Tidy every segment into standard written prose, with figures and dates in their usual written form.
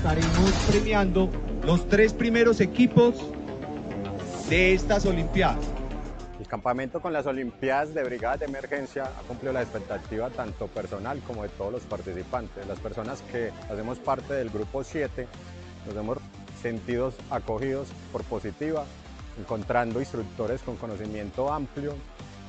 estaremos premiando los 3 primeros equipos de estas Olimpiadas. El campamento con las Olimpiadas de Brigadas de Emergencia ha cumplido la expectativa tanto personal como de todos los participantes. Las personas que hacemos parte del grupo 7 nos hemos sentido acogidos por Positiva, encontrando instructores con conocimiento amplio,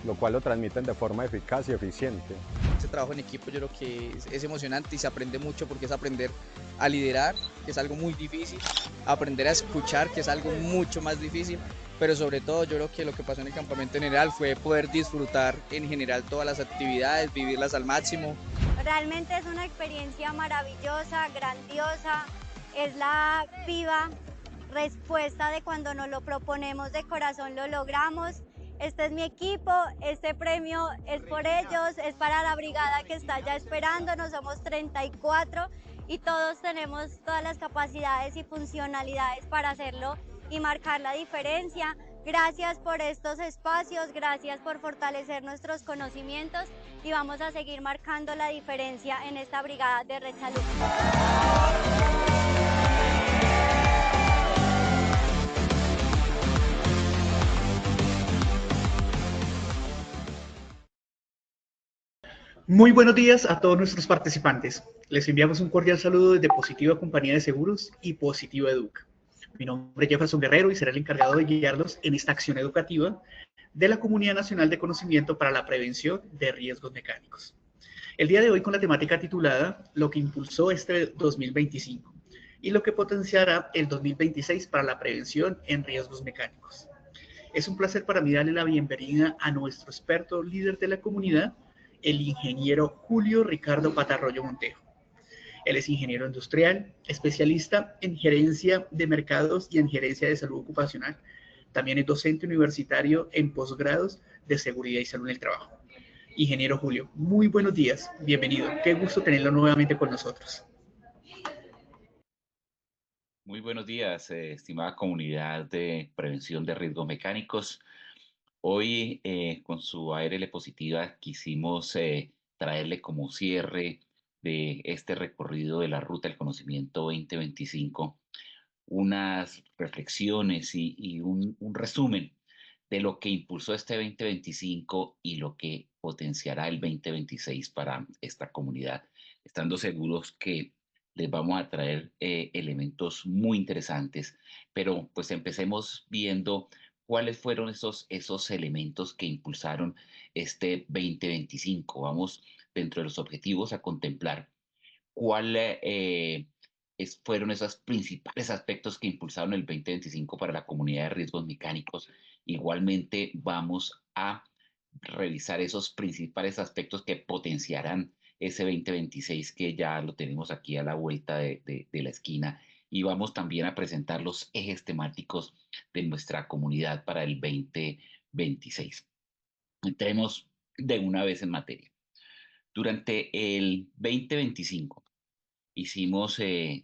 lo cual lo transmiten de forma eficaz y eficiente. Este trabajo en equipo yo creo que es emocionante y se aprende mucho porque es aprender a liderar, que es algo muy difícil, aprender a escuchar, que es algo mucho más difícil, pero sobre todo yo creo que lo que pasó en el campamento en general fue poder disfrutar en general todas las actividades, vivirlas al máximo. Realmente es una experiencia maravillosa, grandiosa, es la viva respuesta de cuando nos lo proponemos de corazón lo logramos. Este es mi equipo, este premio es por ellos, es para la brigada que está ya esperándonos, somos 34 y todos tenemos todas las capacidades y funcionalidades para hacerlo y marcar la diferencia. Gracias por estos espacios, gracias por fortalecer nuestros conocimientos y vamos a seguir marcando la diferencia en esta brigada de Red Salud. Muy buenos días a todos nuestros participantes. Les enviamos un cordial saludo desde Positiva Compañía de Seguros y Positiva Educa. Mi nombre es Jefferson Guerrero y seré el encargado de guiarlos en esta acción educativa de la Comunidad Nacional de Conocimiento para la Prevención de Riesgos Mecánicos. El día de hoy con la temática titulada Lo que impulsó este 2025 y lo que potenciará el 2026 para la prevención en riesgos mecánicos. Es un placer para mí darle la bienvenida a nuestro experto líder de la comunidad, el ingeniero Julio Ricardo Patarroyo Montejo. Él es ingeniero industrial, especialista en gerencia de mercados y en gerencia de salud ocupacional. También es docente universitario en posgrados de seguridad y salud en el trabajo. Ingeniero Julio, muy buenos días, bienvenido. Qué gusto tenerlo nuevamente con nosotros. Muy buenos días, estimada comunidad de prevención de riesgos mecánicos. Hoy, con su ARL Positiva, quisimos traerle como cierre de este recorrido de la Ruta del Conocimiento 2025 unas reflexiones y un resumen de lo que impulsó este 2025 y lo que potenciará el 2026 para esta comunidad, estando seguros que les vamos a traer elementos muy interesantes, pero pues empecemos viendo cuáles fueron esos elementos que impulsaron este 2025. Vamos dentro de los objetivos a contemplar cuál fueron esos principales aspectos que impulsaron el 2025 para la comunidad de riesgos mecánicos. Igualmente vamos a revisar esos principales aspectos que potenciarán ese 2026 que ya lo tenemos aquí a la vuelta de la esquina, y vamos también a presentar los ejes temáticos de nuestra comunidad para el 2026. Entremos de una vez en materia. Durante el 2025 hicimos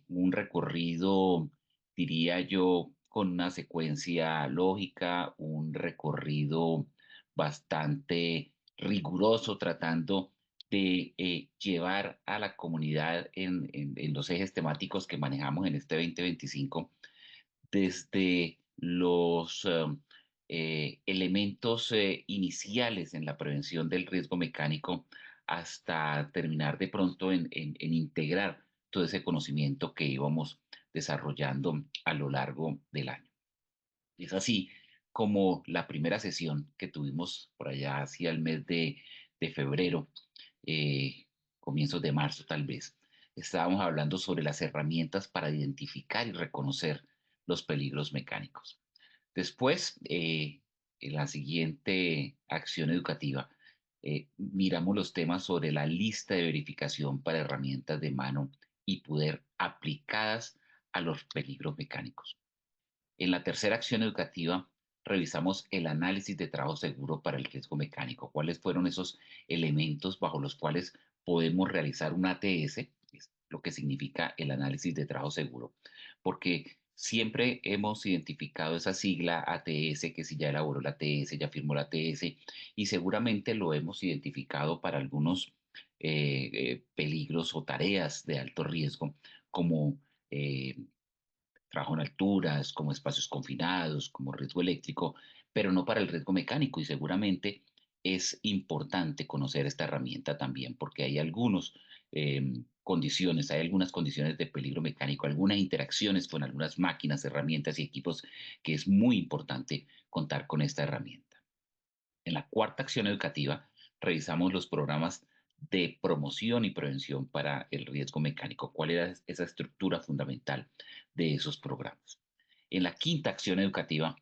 un recorrido, diría yo, con una secuencia lógica, un recorrido bastante riguroso, tratando de llevar a la comunidad en los ejes temáticos que manejamos en este 2025, desde los elementos iniciales en la prevención del riesgo mecánico hasta terminar de pronto en integrar todo ese conocimiento que íbamos desarrollando a lo largo del año. Es así como la primera sesión que tuvimos por allá hacia el mes de febrero, comienzos de marzo tal vez, estábamos hablando sobre las herramientas para identificar y reconocer los peligros mecánicos. Después, en la siguiente acción educativa, miramos los temas sobre la lista de verificación para herramientas de mano y poder aplicadas a los peligros mecánicos. En la tercera acción educativa, revisamos el análisis de trabajo seguro para el riesgo mecánico. ¿Cuáles fueron esos elementos bajo los cuales podemos realizar un ATS? Es lo que significa el análisis de trabajo seguro. Porque siempre hemos identificado esa sigla ATS, que si ya elaboró la ATS, ya firmó la ATS, y seguramente lo hemos identificado para algunos peligros o tareas de alto riesgo, como trabajo en alturas, como espacios confinados, como riesgo eléctrico, pero no para el riesgo mecánico. Y seguramente es importante conocer esta herramienta también porque hay hay algunas condiciones de peligro mecánico, algunas interacciones con algunas máquinas, herramientas y equipos que es muy importante contar con esta herramienta. En la cuarta acción educativa, revisamos los programas de promoción y prevención para el riesgo mecánico. ¿Cuál era esa estructura fundamental de esos programas? En la quinta acción educativa,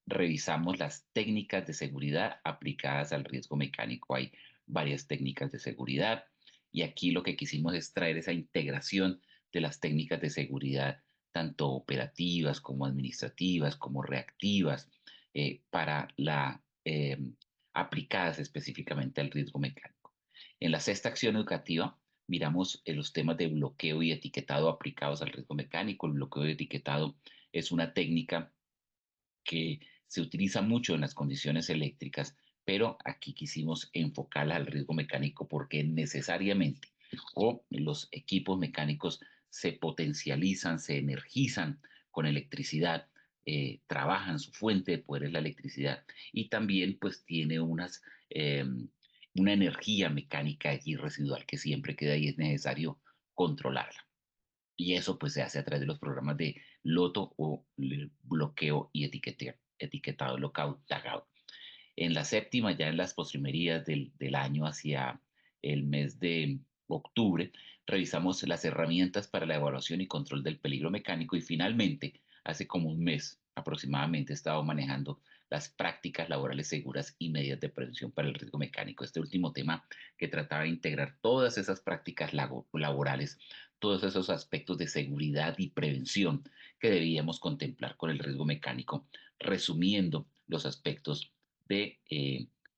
revisamos las técnicas de seguridad aplicadas al riesgo mecánico. Hay varias técnicas de seguridad y aquí lo que quisimos es traer esa integración de las técnicas de seguridad, tanto operativas como administrativas, como reactivas, para aplicadas específicamente al riesgo mecánico. En la sexta acción educativa miramos los temas de bloqueo y etiquetado aplicados al riesgo mecánico. El bloqueo y etiquetado es una técnica que se utiliza mucho en las condiciones eléctricas, pero aquí quisimos enfocarla al riesgo mecánico porque necesariamente los equipos mecánicos se potencializan, se energizan con electricidad, trabajan, su fuente de poder es la electricidad y también pues tiene una energía mecánica allí residual que siempre queda y es necesario controlarla. Y eso pues se hace a través de los programas de loto o bloqueo y etiquetado, lockout, tagout. En la séptima, ya en las postrimerías del año hacia el mes de octubre, revisamos las herramientas para la evaluación y control del peligro mecánico y finalmente, hace como un mes aproximadamente, he estado manejando las prácticas laborales seguras y medidas de prevención para el riesgo mecánico. Este último tema que trataba de integrar todas esas prácticas laborales, todos esos aspectos de seguridad y prevención que debíamos contemplar con el riesgo mecánico, resumiendo los aspectos de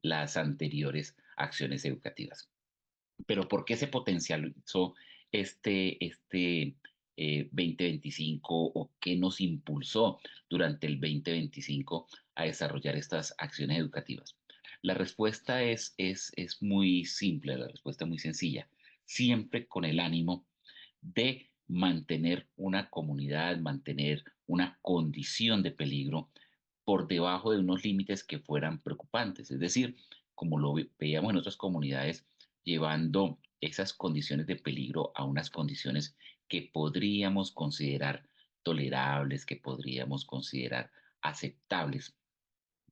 las anteriores acciones educativas. Pero ¿por qué se potencializó este 2025 o qué nos impulsó durante el 2025 a desarrollar estas acciones educativas? La respuesta es muy simple, la respuesta es muy sencilla, siempre con el ánimo de mantener una comunidad, mantener una condición de peligro por debajo de unos límites que fueran preocupantes. Es decir, como lo veíamos en otras comunidades, llevando esas condiciones de peligro a unas condiciones que podríamos considerar tolerables, que podríamos considerar aceptables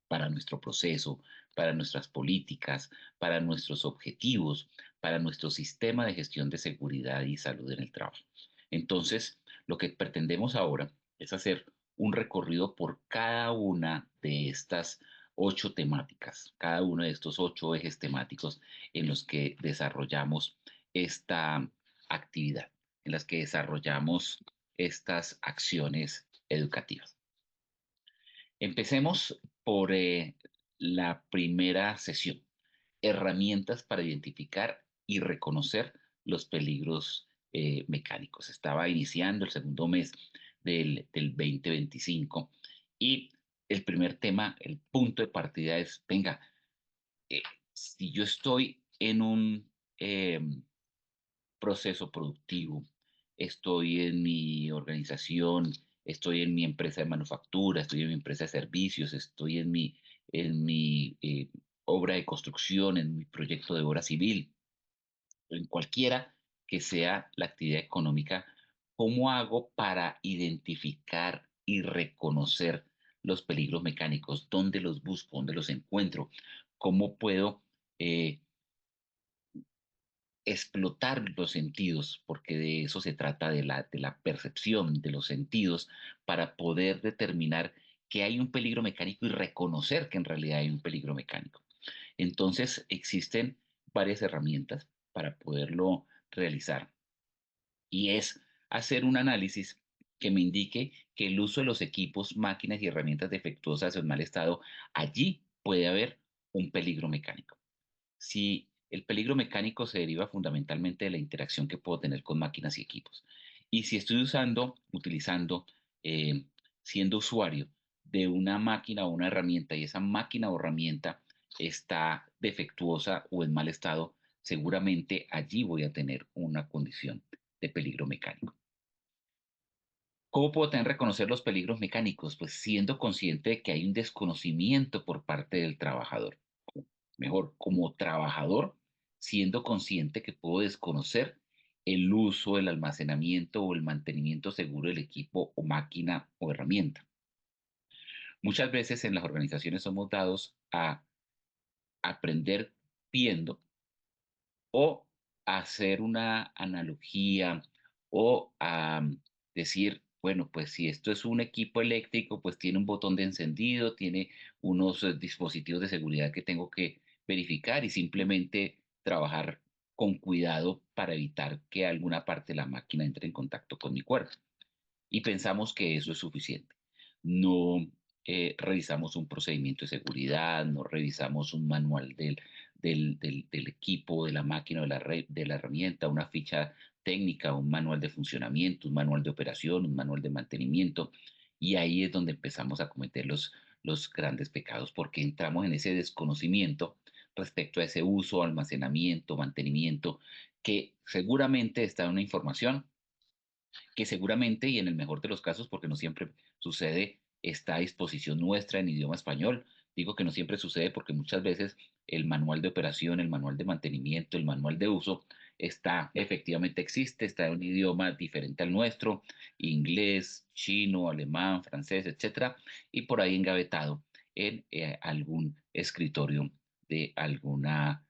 para nuestro proceso, para nuestras políticas, para nuestros objetivos, para nuestro sistema de gestión de seguridad y salud en el trabajo. Entonces, lo que pretendemos ahora es hacer un recorrido por cada una de estas 8 temáticas, cada uno de estos 8 ejes temáticos en los que desarrollamos esta actividad, en las que desarrollamos estas acciones educativas. Empecemos por la primera sesión, herramientas para identificar y reconocer los peligros mecánicos. Estaba iniciando el segundo mes del 2025 y el primer tema, el punto de partida es, venga, si yo estoy en un proceso productivo, estoy en mi organización, estoy en mi empresa de manufactura, estoy en mi empresa de servicios, estoy en mi obra de construcción, en mi proyecto de obra civil, en cualquiera que sea la actividad económica, ¿cómo hago para identificar y reconocer los peligros mecánicos? ¿Dónde los busco? ¿Dónde los encuentro? ¿Cómo puedo explotar los sentidos, porque de eso se trata, de la percepción de los sentidos, para poder determinar que hay un peligro mecánico y reconocer que en realidad hay un peligro mecánico? Entonces, existen varias herramientas para poderlo realizar y es hacer un análisis que me indique que el uso de los equipos, máquinas y herramientas defectuosas o en mal estado, allí puede haber un peligro mecánico. Si el peligro mecánico se deriva fundamentalmente de la interacción que puedo tener con máquinas y equipos. Y si estoy utilizando, eh, siendo usuario de una máquina o una herramienta y esa máquina o herramienta está defectuosa o en mal estado, seguramente allí voy a tener una condición de peligro mecánico. ¿Cómo puedo también reconocer los peligros mecánicos? Pues siendo consciente de que hay un desconocimiento por parte del trabajador. Mejor, como trabajador, siendo consciente que puedo desconocer el uso, el almacenamiento o el mantenimiento seguro del equipo o máquina o herramienta. Muchas veces en las organizaciones somos dados a aprender viendo o hacer una analogía o a decir, bueno, pues si esto es un equipo eléctrico, pues tiene un botón de encendido, tiene unos dispositivos de seguridad que tengo que verificar y simplemente trabajar con cuidado para evitar que alguna parte de la máquina entre en contacto con mi cuerpo. Y pensamos que eso es suficiente. No revisamos un procedimiento de seguridad, no revisamos un manual del equipo, de la máquina, de la herramienta, una ficha técnica, un manual de funcionamiento, un manual de operación, un manual de mantenimiento. Y ahí es donde empezamos a cometer los grandes pecados, porque entramos en ese desconocimiento respecto a ese uso, almacenamiento, mantenimiento, que seguramente está en una información que seguramente, y en el mejor de los casos, porque no siempre sucede, está a disposición nuestra en idioma español. Digo que no siempre sucede porque muchas veces el manual de operación, el manual de mantenimiento, el manual de uso efectivamente existe, está en un idioma diferente al nuestro, inglés, chino, alemán, francés, etcétera, y por ahí engavetado en algún escritorio de alguna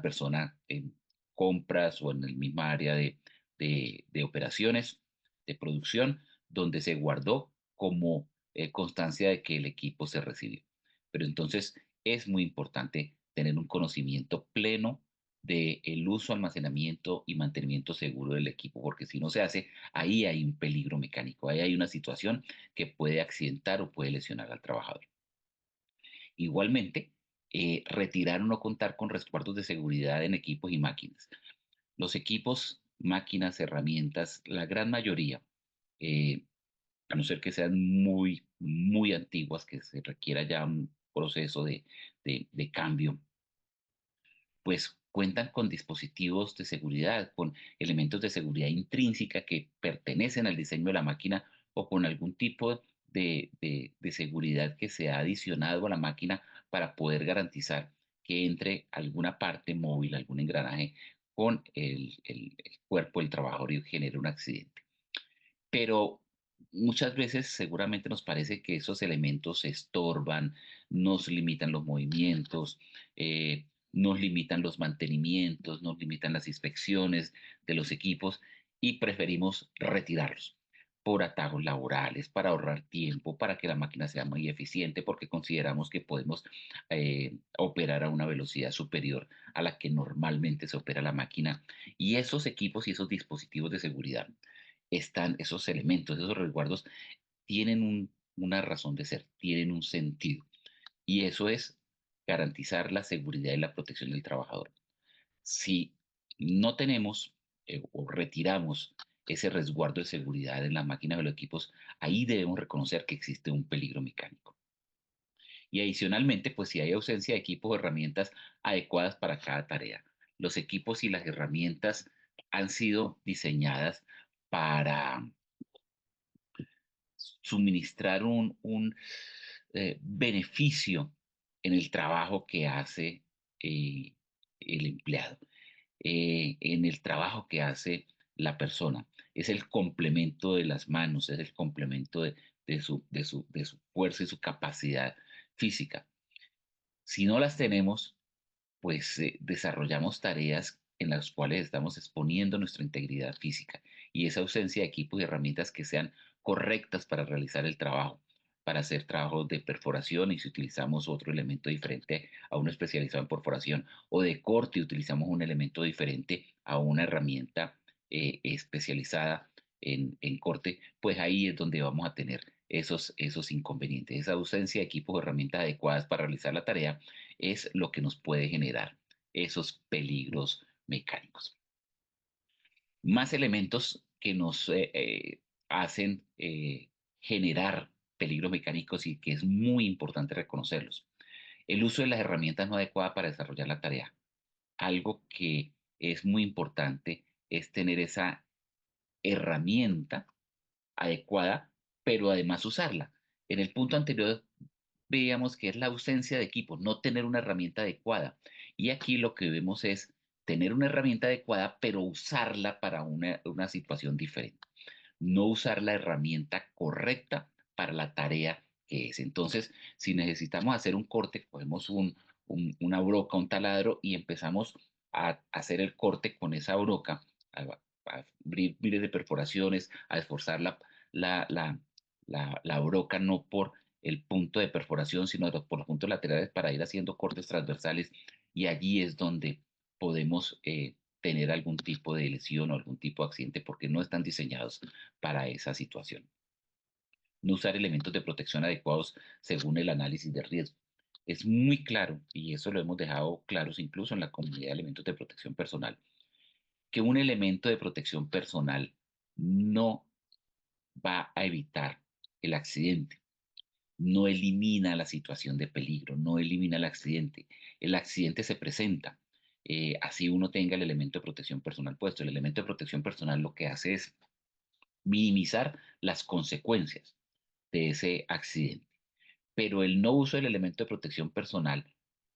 persona en compras o en el misma área de operaciones de producción, donde se guardó como constancia de que el equipo se recibió. Pero entonces es muy importante tener un conocimiento pleno del uso, almacenamiento y mantenimiento seguro del equipo, porque si no se hace, ahí hay un peligro mecánico, ahí hay una situación que puede accidentar o puede lesionar al trabajador. Igualmente, retirar o no contar con resguardos de seguridad en equipos y máquinas. Los equipos, máquinas, herramientas, la gran mayoría, eh, a no ser que sean muy, muy antiguas, que se requiera ya un proceso de cambio, pues cuentan con dispositivos de seguridad, con elementos de seguridad intrínseca que pertenecen al diseño de la máquina o con algún tipo de seguridad que se ha adicionado a la máquina para poder garantizar que entre alguna parte móvil, algún engranaje con el cuerpo del trabajador y genere un accidente. Pero muchas veces seguramente nos parece que esos elementos estorban, nos limitan los movimientos, nos limitan los mantenimientos, nos limitan las inspecciones de los equipos y preferimos retirarlos por atajos laborales, para ahorrar tiempo, para que la máquina sea muy eficiente, porque consideramos que podemos operar a una velocidad superior a la que normalmente se opera la máquina. Y esos equipos y esos dispositivos de seguridad están esos elementos, esos resguardos, tienen una razón de ser, tienen un sentido. Y eso es garantizar la seguridad y la protección del trabajador. Si no tenemos o retiramos ese resguardo de seguridad en las máquinas o los equipos, ahí debemos reconocer que existe un peligro mecánico. Y adicionalmente, pues si hay ausencia de equipos o herramientas adecuadas para cada tarea, los equipos y las herramientas han sido diseñadas para suministrar un beneficio en el trabajo que hace eh, el empleado, en el trabajo que hace la persona. Es el complemento de las manos, es el complemento de su fuerza y su capacidad física. Si no las tenemos, pues desarrollamos tareas en las cuales estamos exponiendo nuestra integridad física y esa ausencia de equipos y herramientas que sean correctas para realizar el trabajo, para hacer trabajos de perforación y si utilizamos otro elemento diferente a uno especializado en perforación o de corte y utilizamos un elemento diferente a una herramienta especializada en corte, pues ahí es donde vamos a tener esos inconvenientes, esa ausencia de equipos o herramientas adecuadas para realizar la tarea es lo que nos puede generar esos peligros mecánicos. Más elementos que nos hacen generar peligros mecánicos y que es muy importante reconocerlos. El uso de las herramientas no adecuadas para desarrollar la tarea. Algo que es muy importante es tener esa herramienta adecuada, pero además usarla. En el punto anterior veíamos que es la ausencia de equipo, no tener una herramienta adecuada. Y aquí lo que vemos es tener una herramienta adecuada, pero usarla para una situación diferente. No usar la herramienta correcta para la tarea que es. Entonces, si necesitamos hacer un corte, cogemos una broca, un taladro y empezamos a hacer el corte con esa broca, a abrir miles de perforaciones, a esforzar la broca no por el punto de perforación, sino por los puntos laterales para ir haciendo cortes transversales y allí es donde podemos tener algún tipo de lesión o algún tipo de accidente porque no están diseñados para esa situación. No usar elementos de protección adecuados según el análisis de riesgo. Es muy claro, y eso lo hemos dejado claros incluso en la comunidad de elementos de protección personal, que un elemento de protección personal no va a evitar el accidente, no elimina la situación de peligro, no elimina el accidente. El accidente se presenta, así uno tenga el elemento de protección personal puesto. El elemento de protección personal lo que hace es minimizar las consecuencias de ese accidente. Pero el no uso del elemento de protección personal,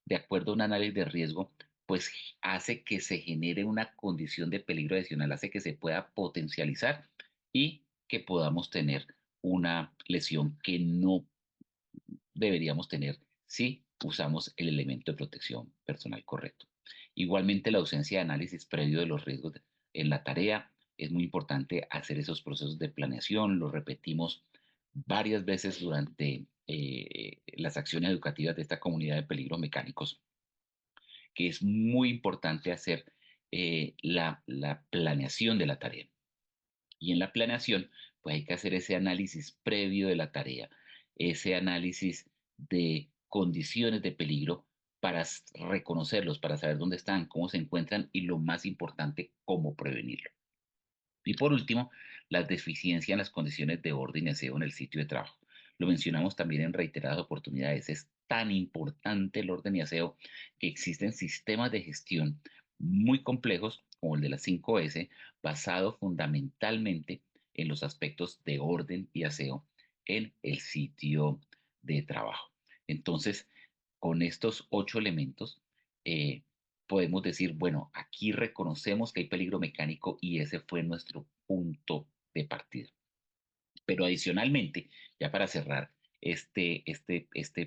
de acuerdo a un análisis de riesgo, pues hace que se genere una condición de peligro adicional, hace que se pueda potencializar y que podamos tener una lesión que no deberíamos tener si usamos el elemento de protección personal correcto. Igualmente, la ausencia de análisis previo de los riesgos en la tarea. Es muy importante hacer esos procesos de planeación, lo repetimos varias veces durante las acciones educativas de esta comunidad de peligros mecánicos, que es muy importante hacer la planeación de la tarea. Y en la planeación, pues hay que hacer ese análisis previo de la tarea, ese análisis de condiciones de peligro para reconocerlos, para saber dónde están, cómo se encuentran y lo más importante, cómo prevenirlo. Y por último, las deficiencias en las condiciones de orden y aseo en el sitio de trabajo. Lo mencionamos también en reiteradas oportunidades. Es tan importante el orden y aseo que existen sistemas de gestión muy complejos, como el de las 5S, basado fundamentalmente en los aspectos de orden y aseo en el sitio de trabajo. Entonces, con estos 8 elementos, eh, podemos decir, bueno, aquí reconocemos que hay peligro mecánico y ese fue nuestro punto de partida. Pero adicionalmente, ya para cerrar este esta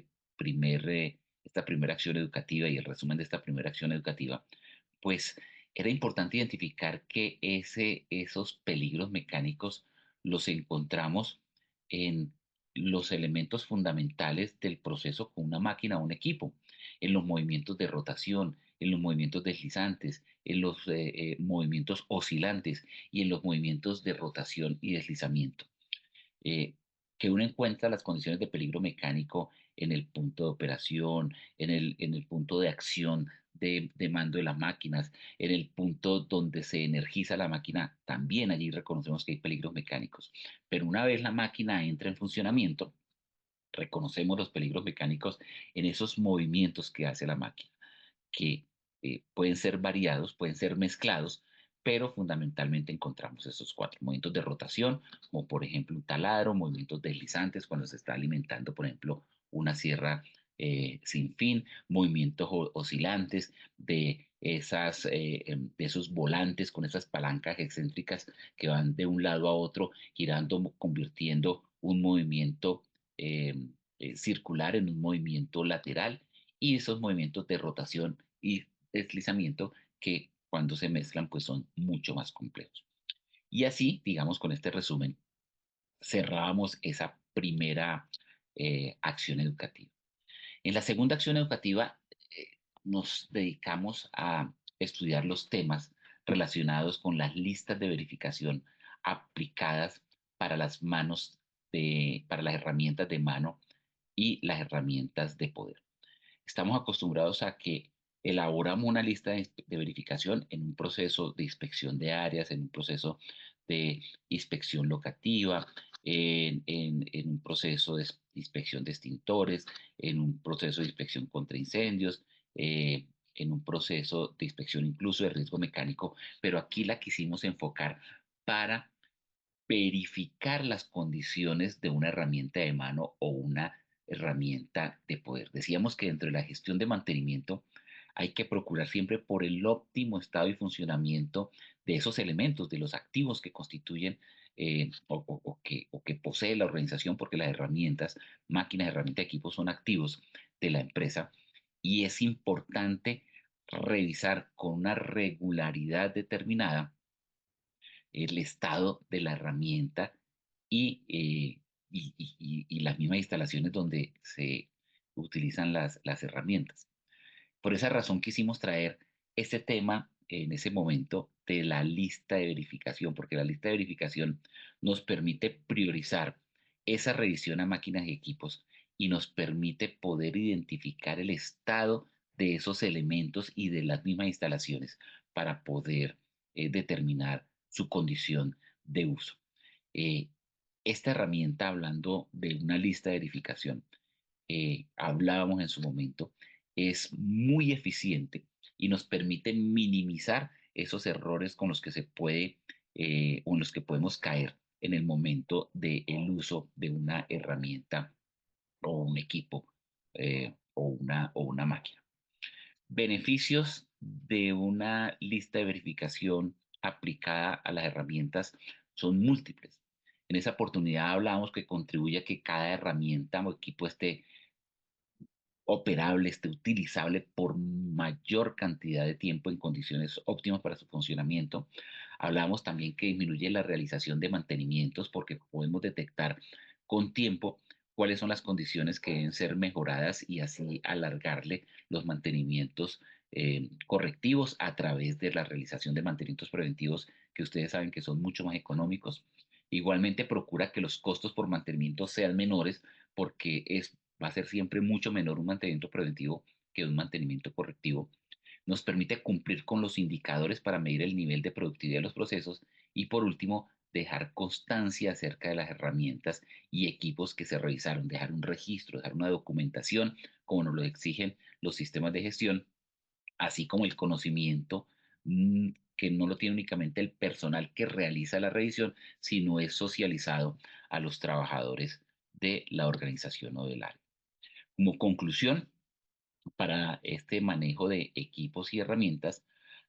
primera acción educativa y el resumen de esta primera acción educativa, pues era importante identificar que esos peligros mecánicos los encontramos en los elementos fundamentales del proceso con una máquina o un equipo, en los movimientos de rotación, en los movimientos deslizantes, en los movimientos oscilantes y en los movimientos de rotación y deslizamiento. eh, que uno encuentra las condiciones de peligro mecánico en el punto de operación, en el punto de acción de mando de las máquinas, en el punto donde se energiza la máquina, también allí reconocemos que hay peligros mecánicos. Pero una vez la máquina entra en funcionamiento, reconocemos los peligros mecánicos en esos movimientos que hace la máquina, que pueden ser variados, pueden ser mezclados, pero fundamentalmente encontramos esos 4 movimientos de rotación, como por ejemplo un taladro, movimientos deslizantes cuando se está alimentando, por ejemplo, una sierra sin fin, movimientos oscilantes de esos volantes con esas palancas excéntricas que van de un lado a otro, girando, convirtiendo un movimiento eh, circular en un movimiento lateral y esos movimientos de rotación y deslizamiento que cuando se mezclan pues son mucho más complejos. Y así, digamos, con este resumen, cerrábamos esa primera acción educativa. En la segunda acción educativa nos dedicamos a estudiar los temas relacionados con las listas de verificación aplicadas para las para las herramientas de mano y las herramientas de poder. Estamos acostumbrados a que elaboramos una lista de verificación en un proceso de inspección de áreas, en un proceso de inspección locativa, en un proceso de inspección de extintores, en un proceso de inspección contra incendios, en un proceso de inspección incluso de riesgo mecánico, pero aquí la quisimos enfocar para verificar las condiciones de una herramienta de mano o una herramienta de poder. Decíamos que dentro de la gestión de mantenimiento hay que procurar siempre por el óptimo estado y funcionamiento de esos elementos, de los activos que constituyen o que posee la organización, porque las herramientas, máquinas, herramientas, equipos son activos de la empresa y es importante revisar con una regularidad determinada el estado de la herramienta y las mismas instalaciones donde se utilizan las herramientas. Por esa razón quisimos traer este tema en ese momento de la lista de verificación, porque la lista de verificación nos permite priorizar esa revisión a máquinas y equipos y nos permite poder identificar el estado de esos elementos y de las mismas instalaciones para poder determinar su condición de uso. Eh, esta herramienta, hablando de una lista de verificación, hablábamos en su momento, es muy eficiente y nos permite minimizar esos errores con los que se puede o en los que podemos caer en el momento del uso de una herramienta o un equipo o una máquina. Beneficios de una lista de verificación aplicada a las herramientas son múltiples. En esa oportunidad hablamos que contribuye a que cada herramienta o equipo esté operable, esté utilizable por mayor cantidad de tiempo en condiciones óptimas para su funcionamiento. Hablamos también que disminuye la realización de mantenimientos porque podemos detectar con tiempo cuáles son las condiciones que deben ser mejoradas y así alargarle los mantenimientos correctivos a través de la realización de mantenimientos preventivos que ustedes saben que son mucho más económicos. Igualmente procura que los costos por mantenimiento sean menores porque va a ser siempre mucho menor un mantenimiento preventivo que un mantenimiento correctivo. Nos permite cumplir con los indicadores para medir el nivel de productividad de los procesos y por último, dejar constancia acerca de las herramientas y equipos que se revisaron, dejar un registro, dejar una documentación como nos lo exigen los sistemas de gestión, así como el conocimiento que no lo tiene únicamente el personal que realiza la revisión, sino es socializado a los trabajadores de la organización o del área. Como conclusión, para este manejo de equipos y herramientas,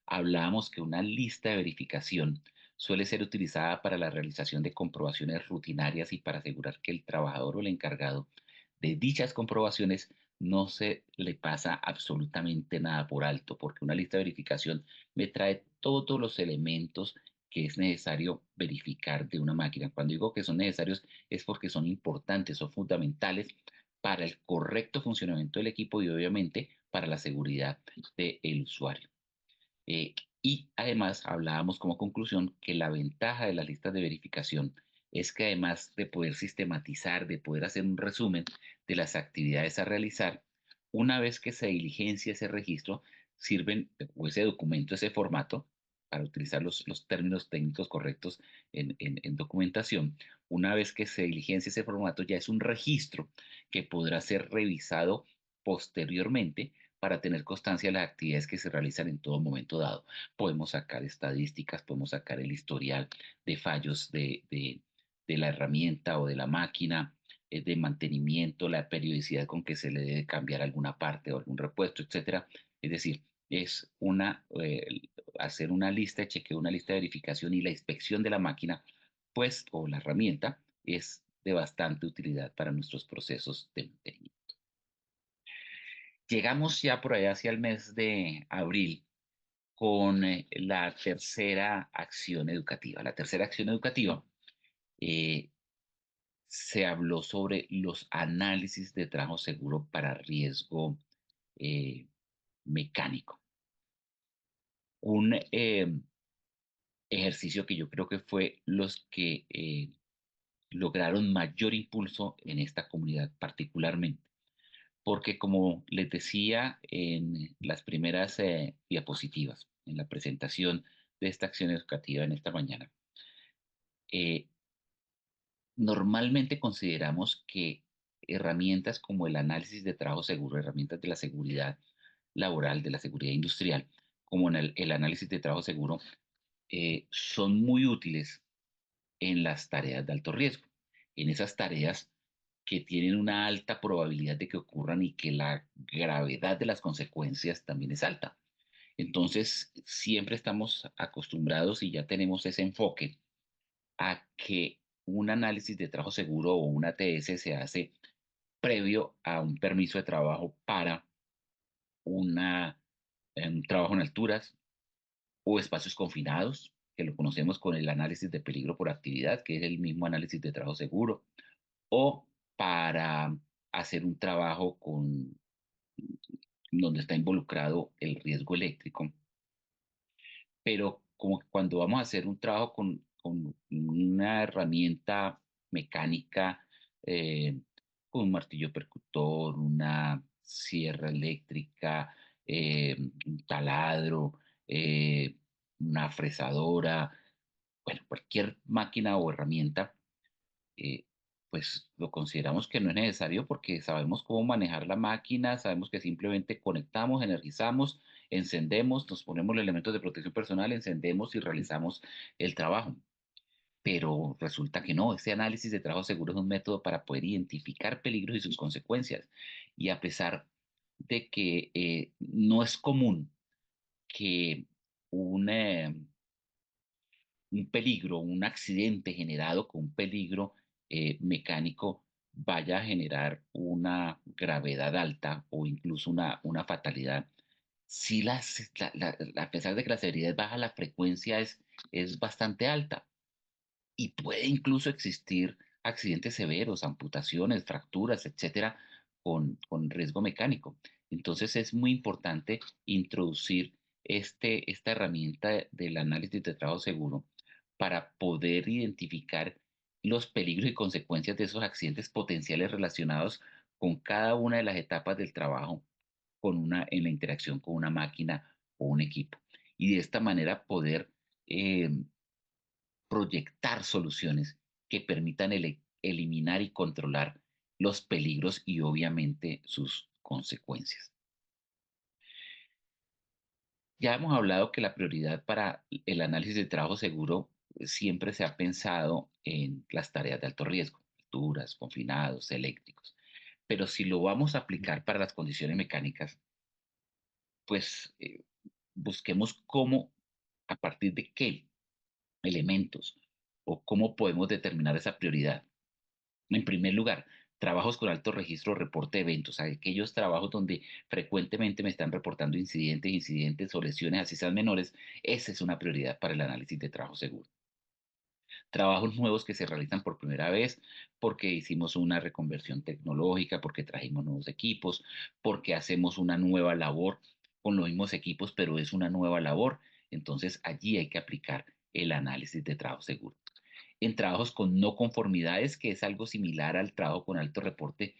hablábamos que una lista de verificación suele ser utilizada para la realización de comprobaciones rutinarias y para asegurar que el trabajador o el encargado de dichas comprobaciones no se le pasa absolutamente nada por alto, porque una lista de verificación me trae todos los elementos que es necesario verificar de una máquina. Cuando digo que son necesarios es porque son importantes, son fundamentales para el correcto funcionamiento del equipo y obviamente para la seguridad del usuario. Eh, y además hablábamos como conclusión que la ventaja de las listas de verificación es que además de poder sistematizar, de poder hacer un resumen de las actividades a realizar, una vez que se diligencia ese registro, sirven o ese documento, ese formato, para utilizar los términos técnicos correctos en documentación, una vez que se diligencia ese formato ya es un registro que podrá ser revisado posteriormente para tener constancia de las actividades que se realizan en todo momento dado. Podemos sacar estadísticas, podemos sacar el historial de fallos de la herramienta o de la máquina, de mantenimiento, la periodicidad con que se le debe cambiar alguna parte o algún repuesto, etcétera. Es decir, es hacer una lista, chequeo, una lista de verificación y la inspección de la máquina, pues, o la herramienta, es de bastante utilidad para nuestros procesos de mantenimiento. Llegamos ya por allá hacia el mes de abril con la tercera acción educativa. La tercera acción educativa eh, se habló sobre los análisis de trabajo seguro para riesgo eh, mecánico. Un ejercicio que yo creo que fue los que lograron mayor impulso en esta comunidad particularmente, porque como les decía en las primeras diapositivas, en la presentación de esta acción educativa en esta mañana, eh, normalmente consideramos que herramientas como el análisis de trabajo seguro, herramientas de la seguridad laboral, de la seguridad industrial, como el análisis de trabajo seguro, son muy útiles en las tareas de alto riesgo, en esas tareas que tienen una alta probabilidad de que ocurran y que la gravedad de las consecuencias también es alta. Entonces, siempre estamos acostumbrados y ya tenemos ese enfoque a que un análisis de trabajo seguro o una ATS se hace previo a un permiso de trabajo para una, un trabajo en alturas o espacios confinados, que lo conocemos con el análisis de peligro por actividad, que es el mismo análisis de trabajo seguro, o para hacer un trabajo donde está involucrado el riesgo eléctrico. Pero como que cuando vamos a hacer un trabajo con una herramienta mecánica, con un martillo percutor, una sierra eléctrica, un taladro, una fresadora, bueno, cualquier máquina o herramienta, eh, pues lo consideramos que no es necesario porque sabemos cómo manejar la máquina, sabemos que simplemente conectamos, energizamos, encendemos, nos ponemos los elementos de protección personal, encendemos y realizamos el trabajo. Pero resulta que no, este análisis de trabajo seguro es un método para poder identificar peligros y sus consecuencias. Y a pesar de que no es común que un, un peligro, un accidente generado con un peligro mecánico vaya a generar una gravedad alta o incluso una fatalidad. Si a pesar de que la severidad es baja, la frecuencia es bastante alta y puede incluso existir accidentes severos, amputaciones, fracturas, etcétera, con riesgo mecánico. Entonces es muy importante introducir esta herramienta del análisis de trabajo seguro para poder identificar los peligros y consecuencias de esos accidentes potenciales relacionados con cada una de las etapas del trabajo en la interacción con una máquina o un equipo. Y de esta manera poder eh, proyectar soluciones que permitan eliminar y controlar los peligros y obviamente sus consecuencias. Ya hemos hablado que la prioridad para el análisis de trabajo seguro siempre se ha pensado en las tareas de alto riesgo, alturas, confinados, eléctricos. Pero si lo vamos a aplicar para las condiciones mecánicas, pues busquemos cómo, a partir de qué elementos o cómo podemos determinar esa prioridad. En primer lugar, trabajos con alto registro o reporte de eventos, aquellos trabajos donde frecuentemente me están reportando incidentes o lesiones, así sean menores, esa es una prioridad para el análisis de trabajo seguro. Trabajos nuevos que se realizan por primera vez porque hicimos una reconversión tecnológica, porque trajimos nuevos equipos, porque hacemos una nueva labor con los mismos equipos, pero es una nueva labor. Entonces allí hay que aplicar el análisis de trabajo seguro. En trabajos con no conformidades, que es algo similar al trabajo con alto reporte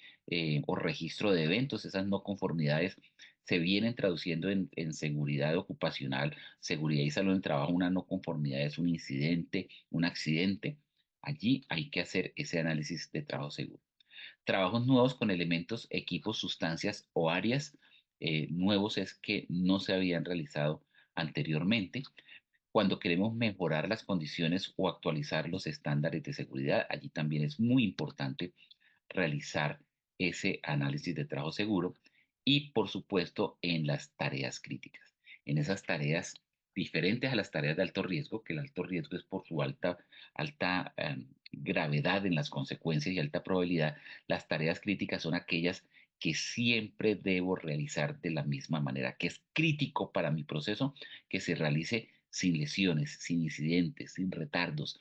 o registro de eventos. Esas no conformidades se vienen traduciendo en seguridad ocupacional, seguridad y salud en trabajo. Una no conformidad es un incidente, un accidente. Allí hay que hacer ese análisis de trabajo seguro. Trabajos nuevos con elementos, equipos, sustancias o áreas nuevos es que no se habían realizado anteriormente. Cuando queremos mejorar las condiciones o actualizar los estándares de seguridad, allí también es muy importante realizar ese análisis de trabajo seguro y, por supuesto, en las tareas críticas, en esas tareas diferentes a las tareas de alto riesgo, que el alto riesgo es por su alta gravedad en las consecuencias y alta probabilidad. Las tareas críticas son aquellas que siempre debo realizar de la misma manera, que es crítico para mi proceso que se realice sin lesiones, sin incidentes, sin retardos,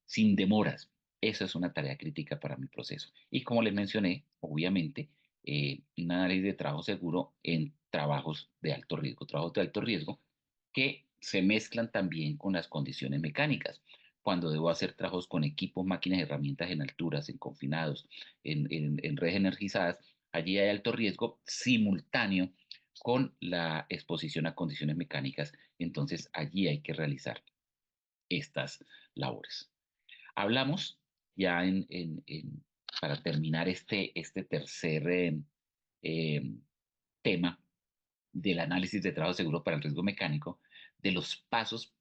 sin demoras. Eso es una tarea crítica para mi proceso. Y como les mencioné, obviamente, un análisis de trabajo seguro en trabajos de alto riesgo que se mezclan también con las condiciones mecánicas. Cuando debo hacer trabajos con equipos, máquinas, herramientas en alturas, en confinados, en redes energizadas, allí hay alto riesgo simultáneo con la exposición a condiciones mecánicas. Entonces allí hay que realizar estas labores. Hablamos ya para terminar este tercer eh, tema del análisis de trabajo seguro para el riesgo mecánico, de los pasos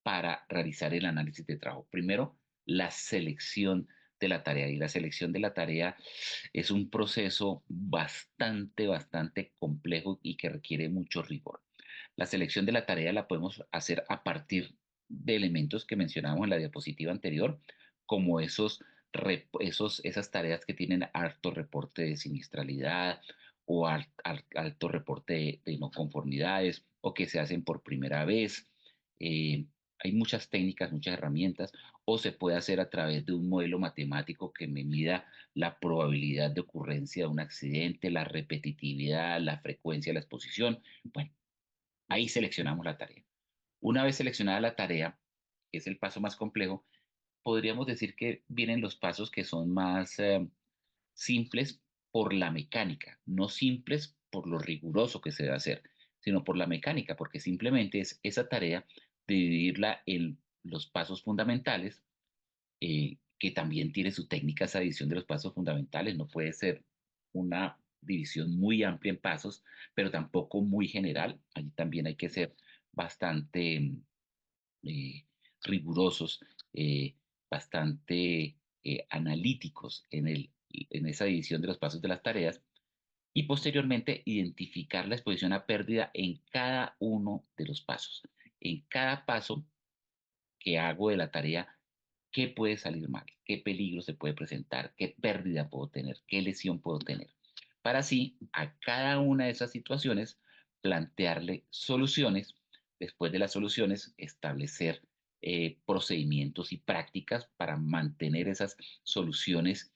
para realizar el análisis de trabajo. Primero, la selección de la tarea. Y la selección de la tarea es un proceso bastante complejo y que requiere mucho rigor. La selección de la tarea la podemos hacer a partir de elementos que mencionábamos en la diapositiva anterior, como esas tareas que tienen alto reporte de siniestralidad o alto reporte de no conformidades o que se hacen por primera vez. Hay muchas técnicas, muchas herramientas, o se puede hacer a través de un modelo matemático que me mida la probabilidad de ocurrencia de un accidente, la repetitividad, la frecuencia de la exposición. Bueno, ahí seleccionamos la tarea. Una vez seleccionada la tarea, que es el paso más complejo, podríamos decir que vienen los pasos que son más simples por la mecánica, no simples por lo riguroso que se debe hacer, sino por la mecánica, porque simplemente es esa tarea de dividirla en los pasos fundamentales, que también tiene su técnica esa división de los pasos fundamentales, no puede ser una división muy amplia en pasos, pero tampoco muy general, allí también hay que ser bastante eh, rigurosos, bastante analíticos en esa división de los pasos de las tareas y posteriormente identificar la exposición a pérdida en cada uno de los pasos. En cada paso que hago de la tarea, qué puede salir mal, qué peligro se puede presentar, qué pérdida puedo tener, qué lesión puedo tener. Para así, a cada una de esas situaciones, plantearle soluciones, después de las soluciones, establecer procedimientos y prácticas para mantener esas soluciones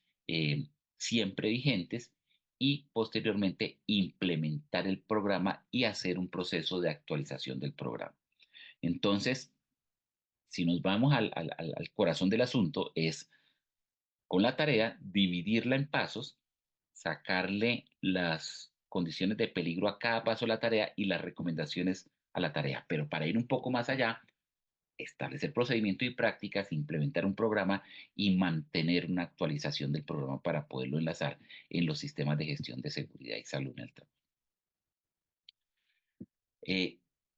siempre vigentes y posteriormente implementar el programa y hacer un proceso de actualización del programa. Entonces, si nos vamos al corazón del asunto, es con la tarea dividirla en pasos, sacarle las condiciones de peligro a cada paso de la tarea y las recomendaciones a la tarea. Pero para ir un poco más allá, establecer procedimientos y prácticas, implementar un programa y mantener una actualización del programa para poderlo enlazar en los sistemas de gestión de seguridad y salud en el trabajo.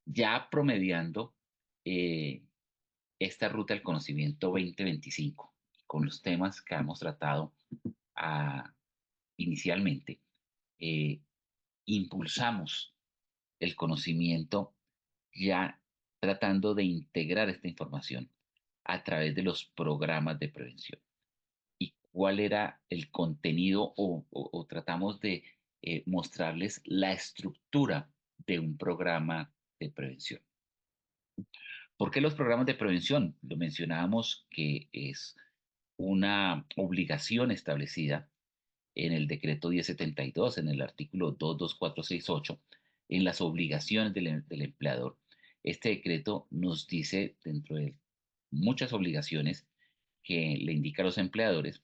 Ya promediando esta ruta del conocimiento 2025, con los temas que hemos tratado inicialmente, eh, impulsamos el conocimiento ya tratando de integrar esta información a través de los programas de prevención. ¿Y cuál era el contenido o tratamos de mostrarles la estructura de un programa de prevención? ¿Por qué los programas de prevención? Lo mencionábamos que es una obligación establecida en el decreto 1072, en el artículo 22468, en las obligaciones del empleador. Este decreto nos dice, dentro de muchas obligaciones que le indica a los empleadores,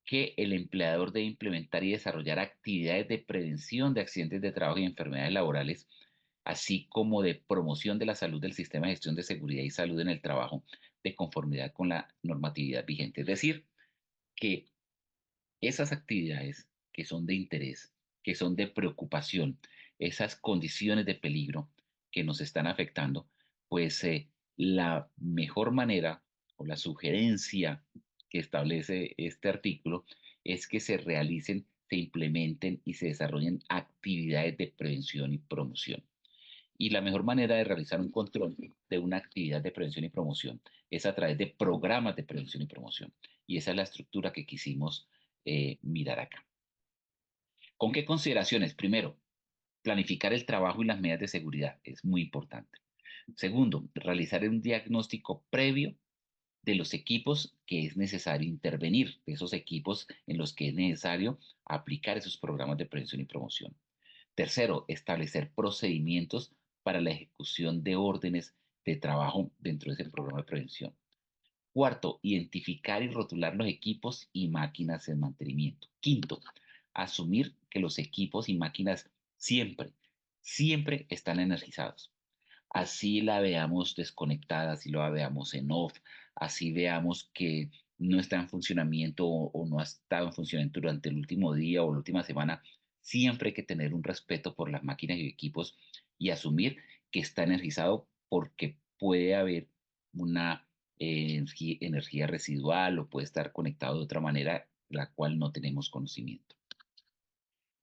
que el empleador debe implementar y desarrollar actividades de prevención de accidentes de trabajo y enfermedades laborales, así como de promoción de la salud del sistema de gestión de seguridad y salud en el trabajo, de conformidad con la normatividad vigente. Es decir, que esas actividades que son de interés, que son de preocupación, esas condiciones de peligro que nos están afectando, pues la mejor manera o la sugerencia que establece este artículo es que se realicen, se implementen y se desarrollen actividades de prevención y promoción. Y la mejor manera de realizar un control de una actividad de prevención y promoción es a través de programas de prevención y promoción. Y esa es la estructura que quisimos mirar acá. ¿Con qué consideraciones? Primero, planificar el trabajo y las medidas de seguridad es muy importante. Segundo, realizar un diagnóstico previo de los equipos que es necesario intervenir, de esos equipos en los que es necesario aplicar esos programas de prevención y promoción. Tercero, establecer procedimientos para la ejecución de órdenes de trabajo dentro de ese programa de prevención. Cuarto, identificar y rotular los equipos y máquinas en mantenimiento. Quinto, asumir que los equipos y máquinas siempre están energizados. Así la veamos desconectada, así la veamos en off, así veamos que no está en funcionamiento o no ha estado en funcionamiento durante el último día o la última semana, siempre hay que tener un respeto por las máquinas y equipos y asumir que está energizado porque puede haber una energía residual o puede estar conectado de otra manera, la cual no tenemos conocimiento.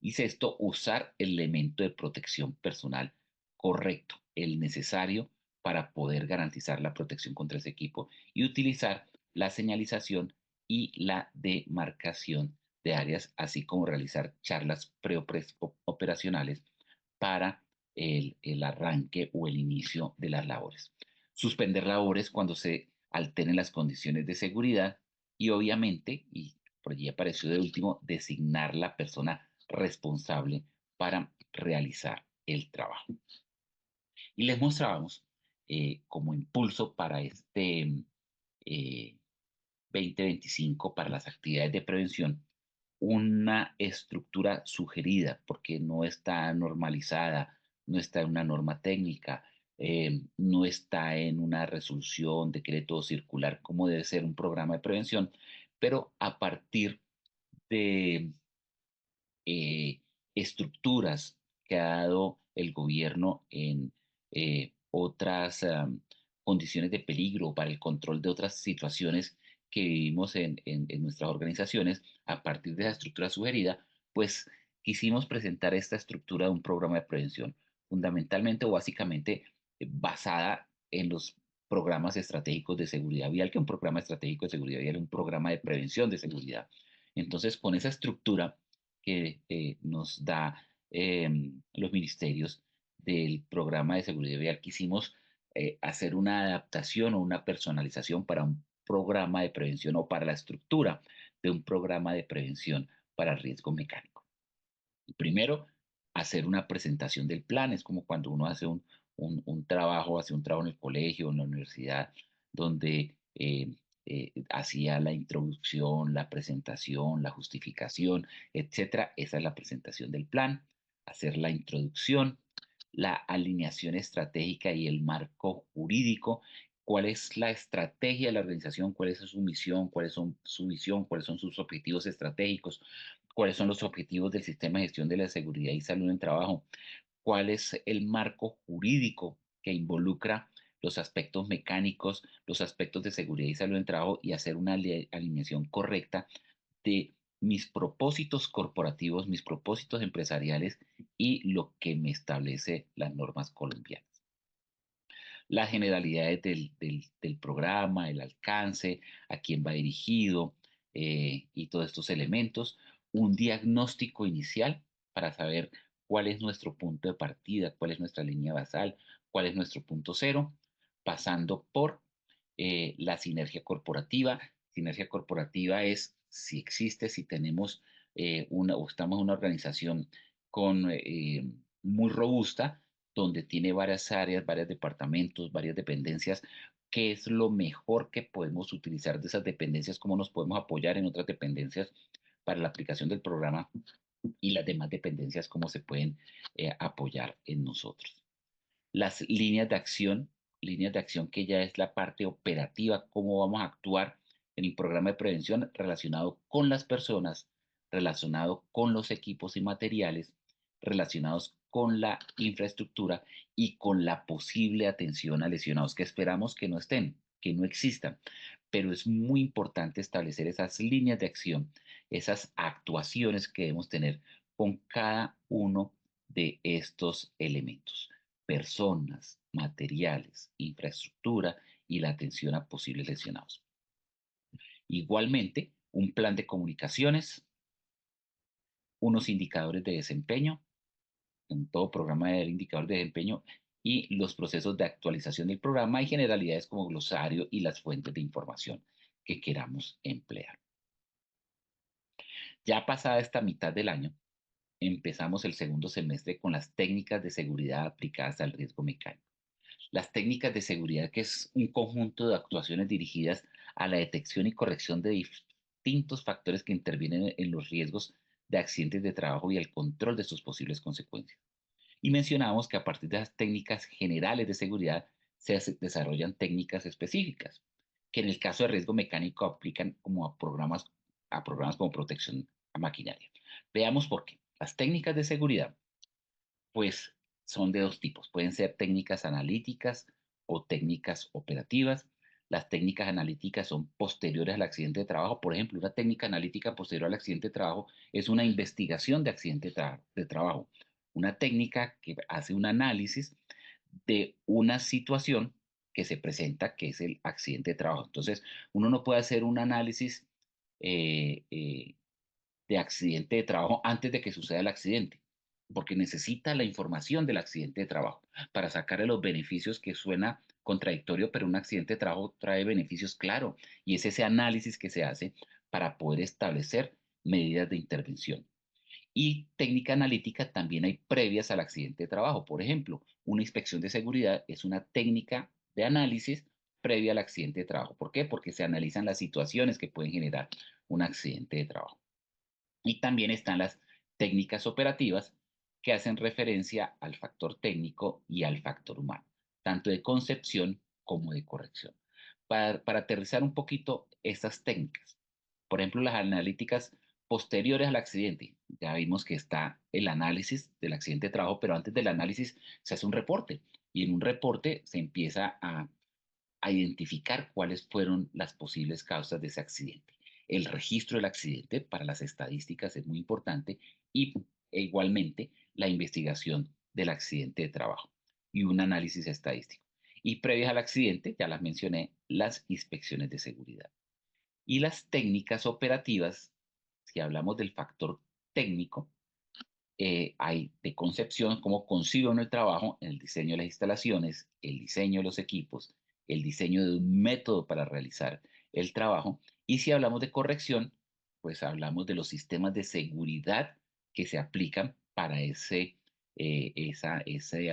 Y sexto, usar el elemento de protección personal correcto, el necesario para poder garantizar la protección contra ese equipo y utilizar la señalización y la demarcación de áreas, así como realizar charlas operacionales para el arranque o el inicio de las labores. Suspender labores cuando se alteren las condiciones de seguridad y obviamente, y por allí apareció de último, designar la persona responsable para realizar el trabajo. Y les mostrábamos como impulso para este 2025, para las actividades de prevención, una estructura sugerida, porque no está normalizada, no está en una norma técnica, no está en una resolución, decreto circular, como debe ser un programa de prevención, pero a partir de eh, estructuras que ha dado el gobierno en otras condiciones de peligro para el control de otras situaciones que vivimos en nuestras organizaciones, a partir de esa estructura sugerida, pues quisimos presentar esta estructura de un programa de prevención, fundamentalmente o básicamente basada en los programas estratégicos de seguridad vial, que un programa estratégico de seguridad vial es un programa de prevención de seguridad. Entonces, con esa estructura que nos da los ministerios del programa de seguridad vial, quisimos hacer una adaptación o una personalización para un programa de prevención o para la estructura de un programa de prevención para riesgo mecánico. Primero, hacer una presentación del plan. Es como cuando uno hace un trabajo, hace un trabajo en el colegio o en la universidad, donde hacía la introducción, la presentación, la justificación, etcétera. Esa es la presentación del plan. Hacer la introducción, la alineación estratégica y el marco jurídico. ¿Cuál es la estrategia de la organización? ¿Cuál es su misión? ¿Cuáles son su visión? ¿Cuáles son sus objetivos estratégicos? ¿Cuáles son los objetivos del sistema de gestión de la seguridad y salud en el trabajo? ¿Cuál es el marco jurídico que involucra los aspectos mecánicos, los aspectos de seguridad y salud en el trabajo y hacer una alineación correcta de mis propósitos corporativos, mis propósitos empresariales y lo que me establece las normas colombianas? Las generalidades del programa, el alcance, a quién va dirigido y todos estos elementos, un diagnóstico inicial para saber cuál es nuestro punto de partida, cuál es nuestra línea basal, cuál es nuestro punto cero, pasando por la sinergia corporativa. Sinergia corporativa es si existe, si tenemos o estamos en una organización con, muy robusta, donde tiene varias áreas, varios departamentos, varias dependencias, qué es lo mejor que podemos utilizar de esas dependencias, cómo nos podemos apoyar en otras dependencias para la aplicación del programa y las demás dependencias, cómo se pueden apoyar en nosotros. Las líneas de acción que ya es la parte operativa, cómo vamos a actuar en el programa de prevención relacionado con las personas, relacionado con los equipos y materiales, relacionados con la infraestructura y con la posible atención a lesionados que esperamos que no estén, que no existan. Pero es muy importante establecer esas líneas de acción, esas actuaciones que debemos tener con cada uno de estos elementos: personas, materiales, infraestructura y la atención a posibles lesionados. Igualmente, un plan de comunicaciones, unos indicadores de desempeño, en todo programa de indicadores de desempeño, y los procesos de actualización del programa y generalidades como glosario y las fuentes de información que queramos emplear. Ya pasada esta mitad del año, empezamos el segundo semestre con las técnicas de seguridad aplicadas al riesgo mecánico. Las técnicas de seguridad, que es un conjunto de actuaciones dirigidas a la detección y corrección de distintos factores que intervienen en los riesgos de accidentes de trabajo y el control de sus posibles consecuencias. Y mencionamos que a partir de las técnicas generales de seguridad se desarrollan técnicas específicas, que en el caso de riesgo mecánico aplican como a programas como protección a maquinaria. Veamos por qué. Las técnicas de seguridad, pues, son de dos tipos. Pueden ser técnicas analíticas o técnicas operativas. Las técnicas analíticas son posteriores al accidente de trabajo. Por ejemplo, una técnica analítica posterior al accidente de trabajo es una investigación de accidente de trabajo. Una técnica que hace un análisis de una situación que se presenta, que es el accidente de trabajo. Entonces, uno no puede hacer un análisis eh, eh, de accidente de trabajo antes de que suceda el accidente, porque necesita la información del accidente de trabajo para sacarle los beneficios, que suena contradictorio, pero un accidente de trabajo trae beneficios, claro, y es ese análisis que se hace para poder establecer medidas de intervención. Y técnica analítica también hay previas al accidente de trabajo. Por ejemplo, una inspección de seguridad es una técnica de análisis previa al accidente de trabajo. ¿Por qué? Porque se analizan las situaciones que pueden generar un accidente de trabajo. Y también están las técnicas operativas, que hacen referencia al factor técnico y al factor humano, tanto de concepción como de corrección. Para aterrizar un poquito estas técnicas, por ejemplo, las analíticas posteriores al accidente, ya vimos que está el análisis del accidente de trabajo, pero antes del análisis se hace un reporte, y en un reporte se empieza a identificar cuáles fueron las posibles causas de ese accidente. El registro del accidente para las estadísticas es muy importante, y igualmente la investigación del accidente de trabajo y un análisis estadístico. Y previas al accidente, ya las mencioné, las inspecciones de seguridad. Y las técnicas operativas, si hablamos del factor técnico, hay de concepción, cómo concibe uno el trabajo, en el diseño de las instalaciones, el diseño de los equipos, el diseño de un método para realizar el trabajo. Y si hablamos de corrección, pues hablamos de los sistemas de seguridad que se aplican para ese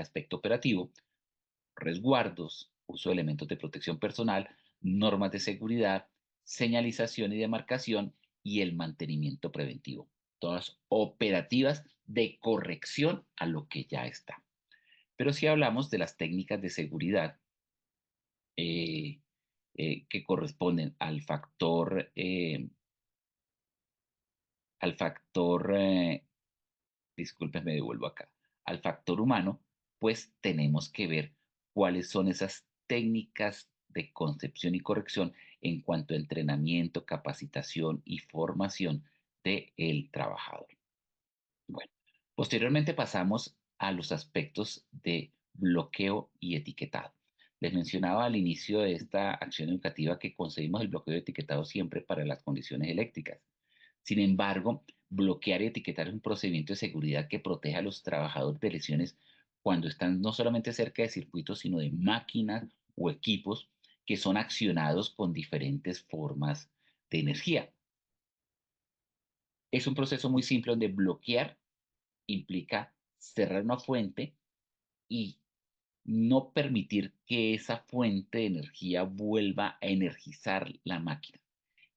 aspecto operativo, resguardos, uso de elementos de protección personal, normas de seguridad, señalización y demarcación, y el mantenimiento preventivo. Todas operativas de corrección a lo que ya está. Pero si hablamos de las técnicas de seguridad, eh, que corresponden al factor, disculpen, me devuelvo acá, al factor humano, pues tenemos que ver cuáles son esas técnicas de concepción y corrección en cuanto a entrenamiento, capacitación y formación del trabajador. Bueno, posteriormente pasamos a los aspectos de bloqueo y etiquetado. Les mencionaba al inicio de esta acción educativa que concebimos el bloqueo y etiquetado siempre para las condiciones eléctricas. Sin embargo, bloquear y etiquetar es un procedimiento de seguridad que protege a los trabajadores de lesiones cuando están no solamente cerca de circuitos, sino de máquinas o equipos que son accionados con diferentes formas de energía. Es un proceso muy simple donde bloquear implica cerrar una fuente y no permitir que esa fuente de energía vuelva a energizar la máquina.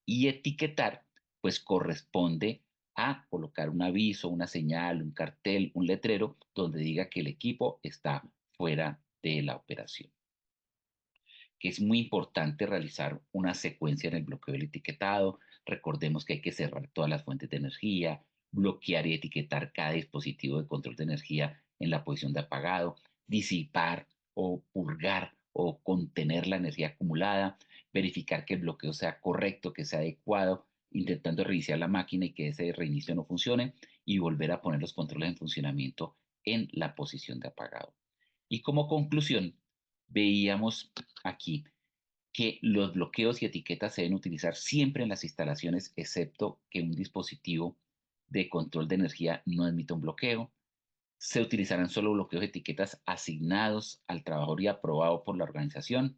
Y etiquetar, pues corresponde a colocar un aviso, una señal, un cartel, un letrero donde diga que el equipo está fuera de la operación. Que es muy importante realizar una secuencia en el bloqueo del etiquetado. Recordemos que hay que cerrar todas las fuentes de energía, bloquear y etiquetar cada dispositivo de control de energía en la posición de apagado, disipar o purgar o contener la energía acumulada, verificar que el bloqueo sea correcto, que sea adecuado, intentando reiniciar la máquina y que ese reinicio no funcione, y volver a poner los controles en funcionamiento en la posición de apagado. Y como conclusión, veíamos aquí que los bloqueos y etiquetas se deben utilizar siempre en las instalaciones, excepto que un dispositivo de control de energía no admita un bloqueo. Se utilizarán solo bloqueos y etiquetas asignados al trabajador y aprobado por la organización.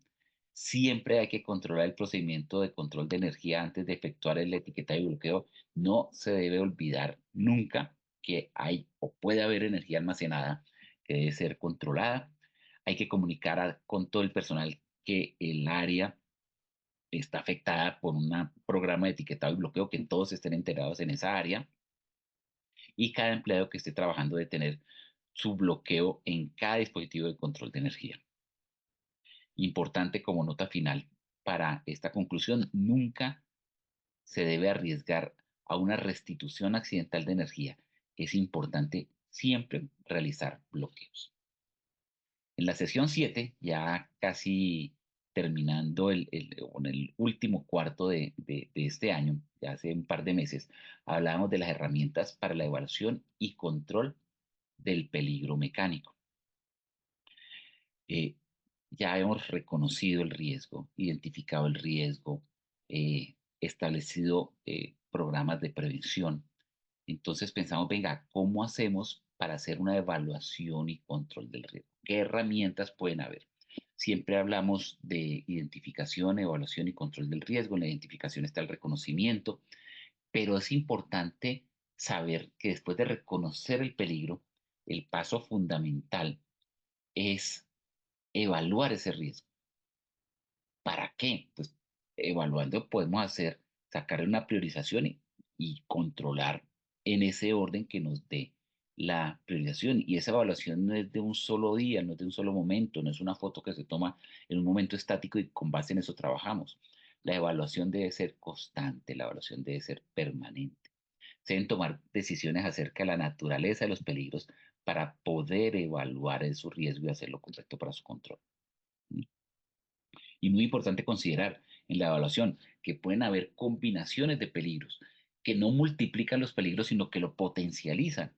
Siempre hay que controlar el procedimiento de control de energía antes de efectuar el etiquetado y bloqueo. No se debe olvidar nunca que hay o puede haber energía almacenada que debe ser controlada. Hay que comunicar con todo el personal que el área está afectada por un programa de etiquetado y bloqueo, que todos estén enterados en esa área, y cada empleado que esté trabajando debe tener su bloqueo en cada dispositivo de control de energía. Importante como nota final para esta conclusión, nunca se debe arriesgar a una restitución accidental de energía. Es importante siempre realizar bloqueos. En la sesión 7, ya casi terminando en el último cuarto de este año, ya hace un par de meses, hablábamos de las herramientas para la evaluación y control del peligro mecánico. Eh, ya hemos reconocido el riesgo, identificado el riesgo, establecido programas de prevención. Entonces pensamos, venga, ¿cómo hacemos para hacer una evaluación y control del riesgo? ¿Qué herramientas pueden haber? Siempre hablamos de identificación, evaluación y control del riesgo. En la identificación está el reconocimiento, pero es importante saber que después de reconocer el peligro, el paso fundamental es evaluar ese riesgo. ¿Para qué? Pues evaluando podemos sacar una priorización y controlar en ese orden que nos dé la priorización. Y esa evaluación no es de un solo día, no es de un solo momento, no es una foto que se toma en un momento estático y con base en eso trabajamos. La evaluación debe ser constante, la evaluación debe ser permanente. Se deben tomar decisiones acerca de la naturaleza de los peligros para poder evaluar su riesgo y hacer lo correcto para su control. Y muy importante considerar en la evaluación que pueden haber combinaciones de peligros que no multiplican los peligros, sino que lo potencializan.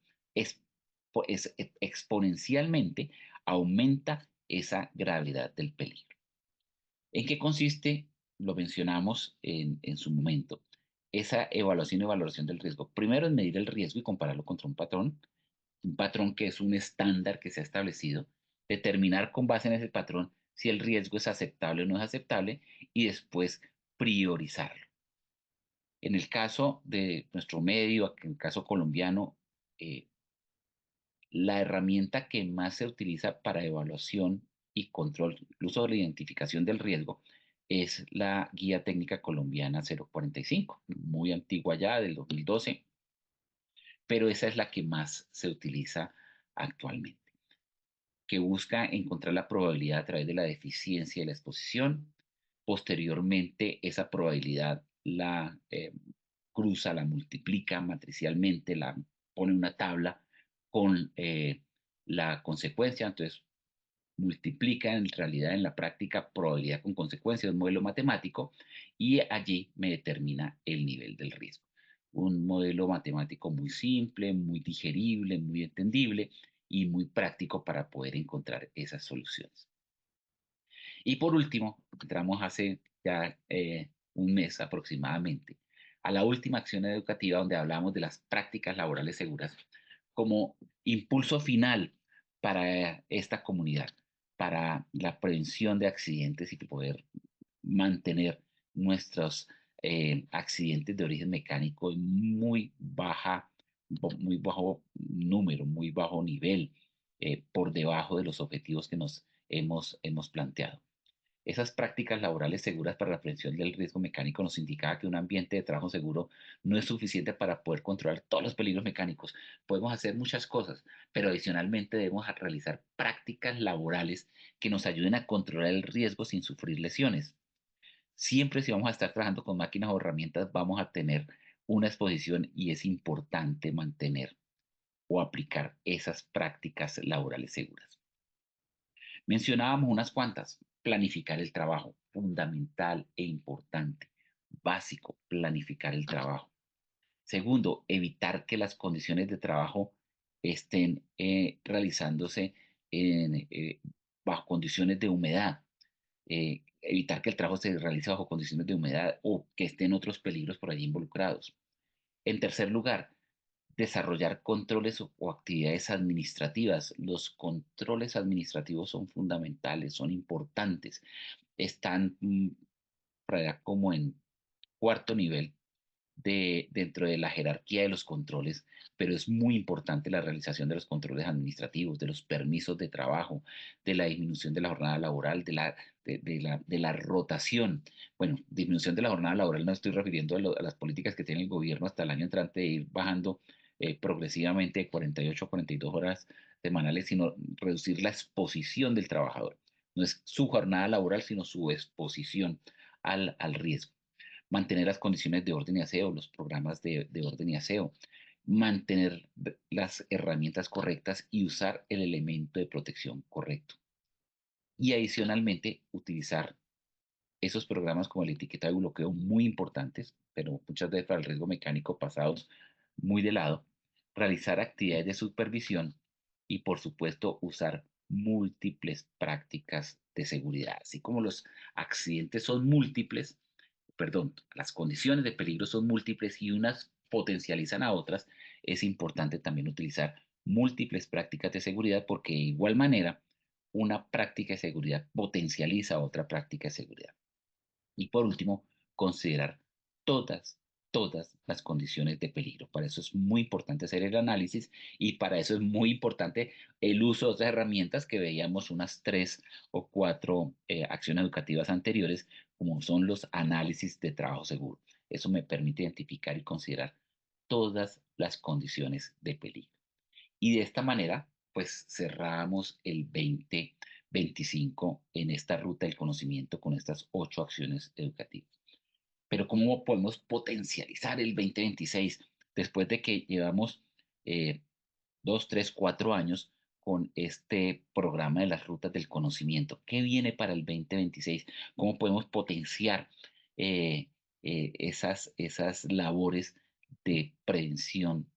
Exponencialmente aumenta esa gravedad del peligro. ¿En qué consiste? Lo mencionamos en su momento. Esa evaluación y valoración del riesgo. Primero es medir el riesgo y compararlo contra un patrón que es un estándar que se ha establecido, determinar con base en ese patrón si el riesgo es aceptable o no es aceptable y después priorizarlo. En el caso de nuestro medio, en el caso colombiano, la herramienta que más se utiliza para evaluación y control, incluso de la identificación del riesgo, es la Guía Técnica Colombiana 045, muy antigua ya, del 2012, pero esa es la que más se utiliza actualmente, que busca encontrar la probabilidad a través de la deficiencia y la exposición. Posteriormente, esa probabilidad la cruza, la multiplica matricialmente, la pone en una tabla con la consecuencia. Entonces, multiplica en realidad en la práctica probabilidad con consecuencia, un modelo matemático, y allí me determina el nivel del riesgo. Un modelo matemático muy simple, muy digerible, muy entendible y muy práctico para poder encontrar esas soluciones. Y por último, entramos hace ya un mes aproximadamente a la última acción educativa donde hablamos de las prácticas laborales seguras como impulso final para esta comunidad, para la prevención de accidentes y poder mantener nuestros accidentes de origen mecánico en muy bajo número, muy bajo nivel, por debajo de los objetivos que nos hemos planteado. Esas prácticas laborales seguras para la prevención del riesgo mecánico nos indicaba que un ambiente de trabajo seguro no es suficiente para poder controlar todos los peligros mecánicos. Podemos hacer muchas cosas, pero adicionalmente debemos realizar prácticas laborales que nos ayuden a controlar el riesgo sin sufrir lesiones. Siempre si vamos a estar trabajando con máquinas o herramientas, vamos a tener una exposición y es importante mantener o aplicar esas prácticas laborales seguras. Mencionábamos unas cuantas. Planificar el trabajo, fundamental e importante. Básico, planificar el trabajo. Segundo, evitar que las condiciones de trabajo estén realizándose bajo condiciones de humedad. Evitar que el trabajo se realice bajo condiciones de humedad o que estén otros peligros por allí involucrados. En tercer lugar, desarrollar controles o actividades administrativas. Los controles administrativos son fundamentales, son importantes. Están para allá como en cuarto nivel dentro de la jerarquía de los controles, pero es muy importante la realización de los controles administrativos, de los permisos de trabajo, de la disminución de la jornada laboral, de la rotación. Bueno, disminución de la jornada laboral no estoy refiriendo a las políticas que tiene el gobierno hasta el año entrante de ir bajando progresivamente de 48 a 42 horas semanales, sino reducir la exposición del trabajador. No es su jornada laboral, sino su exposición al riesgo. Mantener las condiciones de orden y aseo, los programas de orden y aseo, mantener las herramientas correctas y usar el elemento de protección correcto. Y adicionalmente, utilizar esos programas como el etiquetado y bloqueo muy importantes, pero muchas veces para el riesgo mecánico pasados muy de lado, realizar actividades de supervisión y por supuesto usar múltiples prácticas de seguridad. Así como los accidentes son múltiples, perdón, las condiciones de peligro son múltiples y unas potencializan a otras, es importante también utilizar múltiples prácticas de seguridad porque de igual manera una práctica de seguridad potencializa otra práctica de seguridad. Y por último, considerar todas, todas las condiciones de peligro. Para eso es muy importante hacer el análisis y para eso es muy importante el uso de esas herramientas que veíamos unas 3 o 4 acciones educativas anteriores, como son los análisis de trabajo seguro. Eso me permite identificar y considerar todas las condiciones de peligro. Y de esta manera, pues cerramos el 2025 en esta ruta del conocimiento con estas 8 acciones educativas. Pero ¿cómo podemos potencializar el 2026 después de que llevamos 2, 3, 4 años con este programa de las rutas del conocimiento? ¿Qué viene para el 2026? ¿Cómo podemos potenciar esas labores de prevención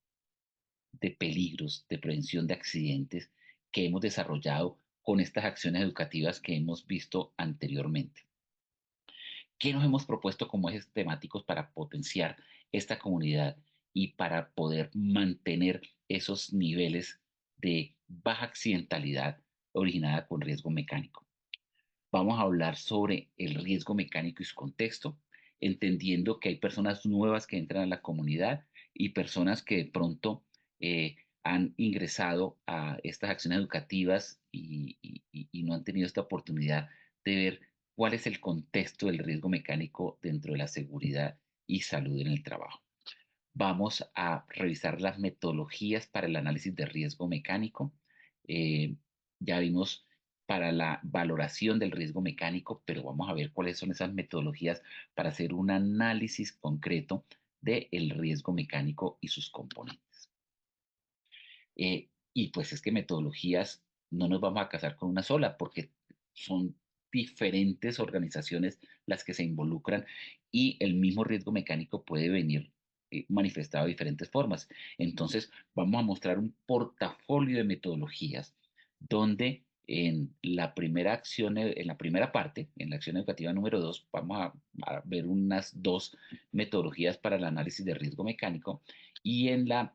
de peligros, de prevención de accidentes que hemos desarrollado con estas acciones educativas que hemos visto anteriormente? ¿Qué nos hemos propuesto como ejes temáticos para potenciar esta comunidad y para poder mantener esos niveles de baja accidentalidad originada con riesgo mecánico? Vamos a hablar sobre el riesgo mecánico y su contexto, entendiendo que hay personas nuevas que entran a la comunidad y personas que de pronto han ingresado a estas acciones educativas y no han tenido esta oportunidad de ver cuál es el contexto del riesgo mecánico dentro de la seguridad y salud en el trabajo. Vamos a revisar las metodologías para el análisis de riesgo mecánico. Ya vimos para la valoración del riesgo mecánico, pero vamos a ver cuáles son esas metodologías para hacer un análisis concreto del riesgo mecánico y sus componentes. Y pues es que metodologías no nos vamos a casar con una sola, porque son diferentes organizaciones las que se involucran y el mismo riesgo mecánico puede venir manifestado de diferentes formas. Entonces, vamos a mostrar un portafolio de metodologías donde en la primera acción, en la primera parte, en la acción educativa número 2, vamos a ver unas 2 metodologías para el análisis de riesgo mecánico y en la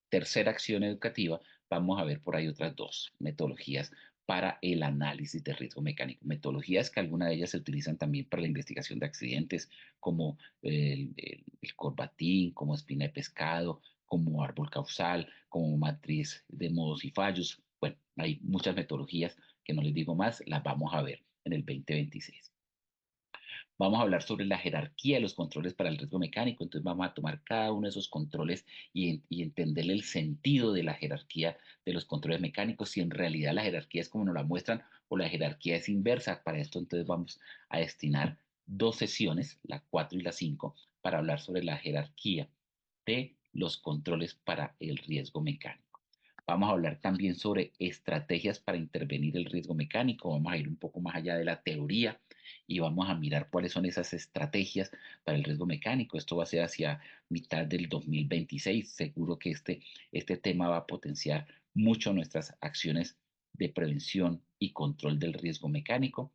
tercera acción educativa vamos a ver por ahí otras 2 metodologías para el análisis de riesgo mecánico. Metodologías que algunas de ellas se utilizan también para la investigación de accidentes, como el corbatín, como espina de pescado, como árbol causal, como matriz de modos y fallos. Bueno, hay muchas metodologías que no les digo más, las vamos a ver en el 2026. Vamos a hablar sobre la jerarquía de los controles para el riesgo mecánico. Entonces vamos a tomar cada uno de esos controles y entenderle el sentido de la jerarquía de los controles mecánicos, si en realidad la jerarquía es como nos la muestran o la jerarquía es inversa. Para esto entonces vamos a destinar 2 sesiones, la 4 y la 5, para hablar sobre la jerarquía de los controles para el riesgo mecánico. Vamos a hablar también sobre estrategias para intervenir el riesgo mecánico. Vamos a ir un poco más allá de la teoría y vamos a mirar cuáles son esas estrategias para el riesgo mecánico. Esto va a ser hacia mitad del 2026. Seguro que este tema va a potenciar mucho nuestras acciones de prevención y control del riesgo mecánico.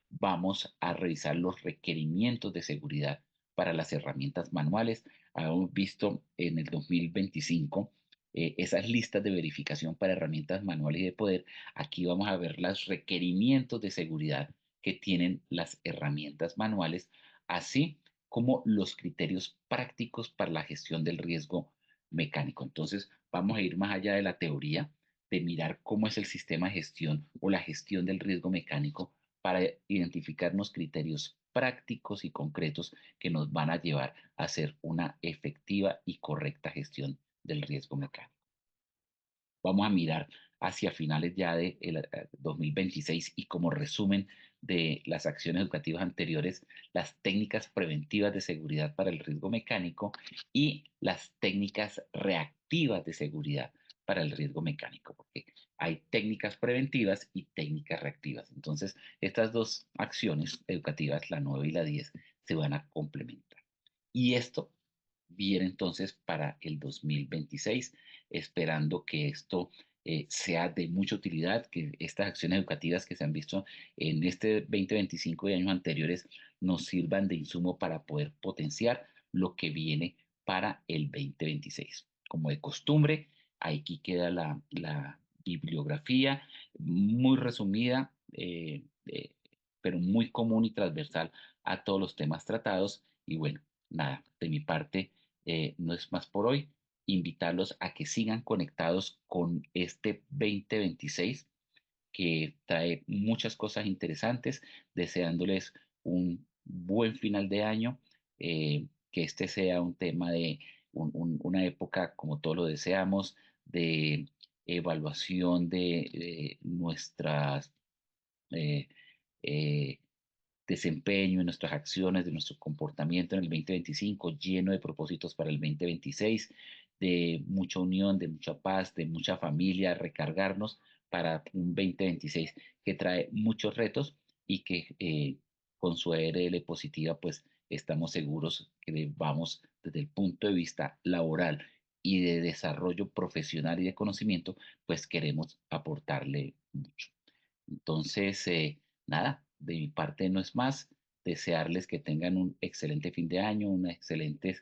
Vamos a revisar los requerimientos de seguridad para las herramientas manuales. Hemos visto en el 2025 esas listas de verificación para herramientas manuales y de poder. Aquí vamos a ver los requerimientos de seguridad que tienen las herramientas manuales, así como los criterios prácticos para la gestión del riesgo mecánico. Entonces, vamos a ir más allá de la teoría, de mirar cómo es el sistema de gestión o la gestión del riesgo mecánico para identificar unos criterios prácticos y concretos que nos van a llevar a hacer una efectiva y correcta gestión del riesgo mecánico. Vamos a mirar hacia finales ya de 2026 y como resumen de las acciones educativas anteriores, las técnicas preventivas de seguridad para el riesgo mecánico y las técnicas reactivas de seguridad para el riesgo mecánico, porque hay técnicas preventivas y técnicas reactivas. Entonces, estas dos acciones educativas, la 9 y la 10, se van a complementar. Y esto viene entonces para el 2026, esperando que esto sea de mucha utilidad, que estas acciones educativas que se han visto en este 2025 y años anteriores nos sirvan de insumo para poder potenciar lo que viene para el 2026. Como de costumbre, aquí queda la bibliografía muy resumida, pero muy común y transversal a todos los temas tratados. Y bueno, nada, de mi parte no es más por hoy. Invitarlos a que sigan conectados con este 2026 que trae muchas cosas interesantes, deseándoles un buen final de año, que este sea un tema de una época, como todos lo deseamos, de evaluación de nuestras eh, eh, desempeño, en nuestras acciones, de nuestro comportamiento en el 2025, lleno de propósitos para el 2026, de mucha unión, de mucha paz, de mucha familia, recargarnos para un 2026 que trae muchos retos y que con su ARL positiva, pues estamos seguros que vamos desde el punto de vista laboral y de desarrollo profesional y de conocimiento, pues queremos aportarle mucho. Entonces, nada, de mi parte no es más. Desearles que tengan un excelente fin de año, unas excelentes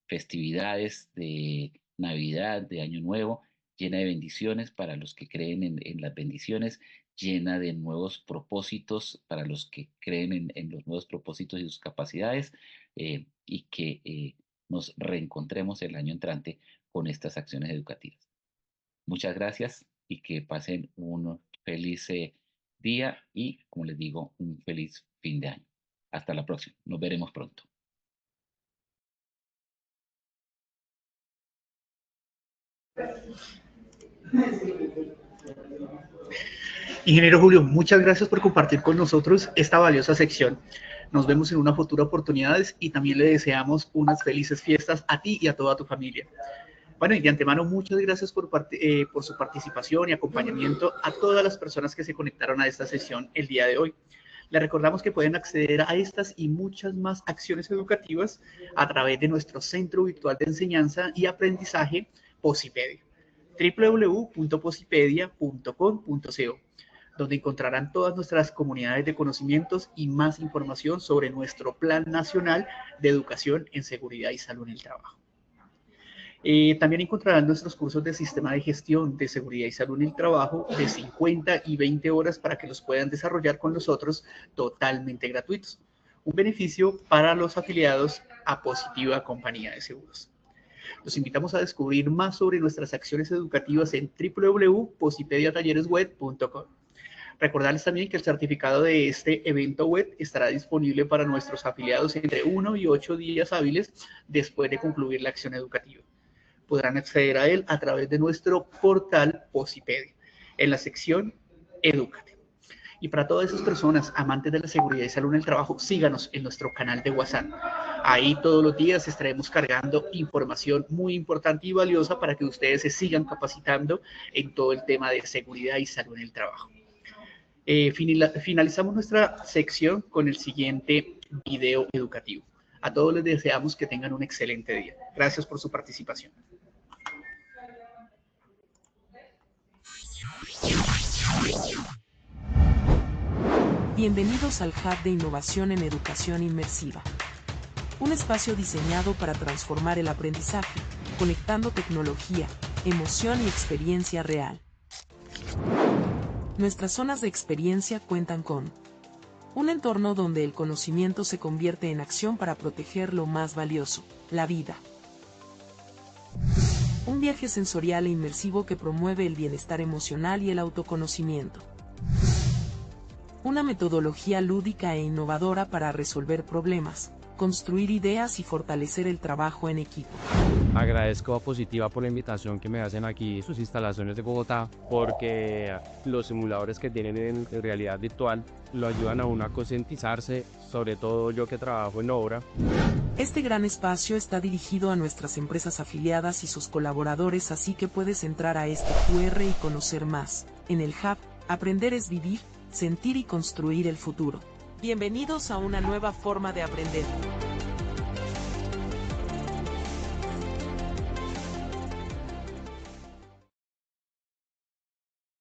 festividades de Navidad, de Año Nuevo, llena de bendiciones para los que creen en las bendiciones, llena de nuevos propósitos para los que creen en los nuevos propósitos y sus capacidades, y que nos reencontremos el año entrante con estas acciones educativas. Muchas gracias y que pasen un feliz día y, como les digo, un feliz fin de año. Hasta la próxima. Nos veremos pronto. Ingeniero Julio, muchas gracias por compartir con nosotros esta valiosa sección. Nos vemos en una futura oportunidad y también le deseamos unas felices fiestas a ti y a toda tu familia. Bueno, y de antemano, muchas gracias por su participación y acompañamiento a todas las personas que se conectaron a esta sesión el día de hoy. Les recordamos que pueden acceder a estas y muchas más acciones educativas a través de nuestro Centro Virtual de Enseñanza y Aprendizaje, Posipedia, www.posipedia.com.co, donde encontrarán todas nuestras comunidades de conocimientos y más información sobre nuestro Plan Nacional de Educación en Seguridad y Salud en el Trabajo. También encontrarán nuestros cursos de Sistema de Gestión de Seguridad y Salud en el Trabajo de 50 y 20 horas para que los puedan desarrollar con nosotros totalmente gratuitos. Un beneficio para los afiliados a Positiva Compañía de Seguros. Los invitamos a descubrir más sobre nuestras acciones educativas en www.posipediatalleresweb.com. Recordarles también que el certificado de este evento web estará disponible para nuestros afiliados entre 1 y 8 días hábiles después de concluir la acción educativa. Podrán acceder a él a través de nuestro portal Posipedia, en la sección Edúcate. Y para todas esas personas amantes de la seguridad y salud en el trabajo, síganos en nuestro canal de WhatsApp. Ahí todos los días estaremos cargando información muy importante y valiosa para que ustedes se sigan capacitando en todo el tema de seguridad y salud en el trabajo. Finalizamos nuestra sección con el siguiente video educativo. A todos les deseamos que tengan un excelente día. Gracias por su participación. Bienvenidos al Hub de Innovación en Educación Inmersiva. Un espacio diseñado para transformar el aprendizaje, conectando tecnología, emoción y experiencia real. Nuestras zonas de experiencia cuentan con un entorno donde el conocimiento se convierte en acción para proteger lo más valioso, la vida. Un viaje sensorial e inmersivo que promueve el bienestar emocional y el autoconocimiento. Una metodología lúdica e innovadora para resolver problemas, construir ideas y fortalecer el trabajo en equipo. Agradezco a Positiva por la invitación que me hacen aquí, sus instalaciones de Bogotá, porque los simuladores que tienen en realidad virtual lo ayudan a uno a concientizarse, sobre todo yo que trabajo en obra, Este gran espacio está dirigido a nuestras empresas afiliadas y sus colaboradores, así que puedes entrar a este QR y conocer más. En el Hub, aprender es vivir, sentir y construir el futuro. Bienvenidos a una nueva forma de aprender.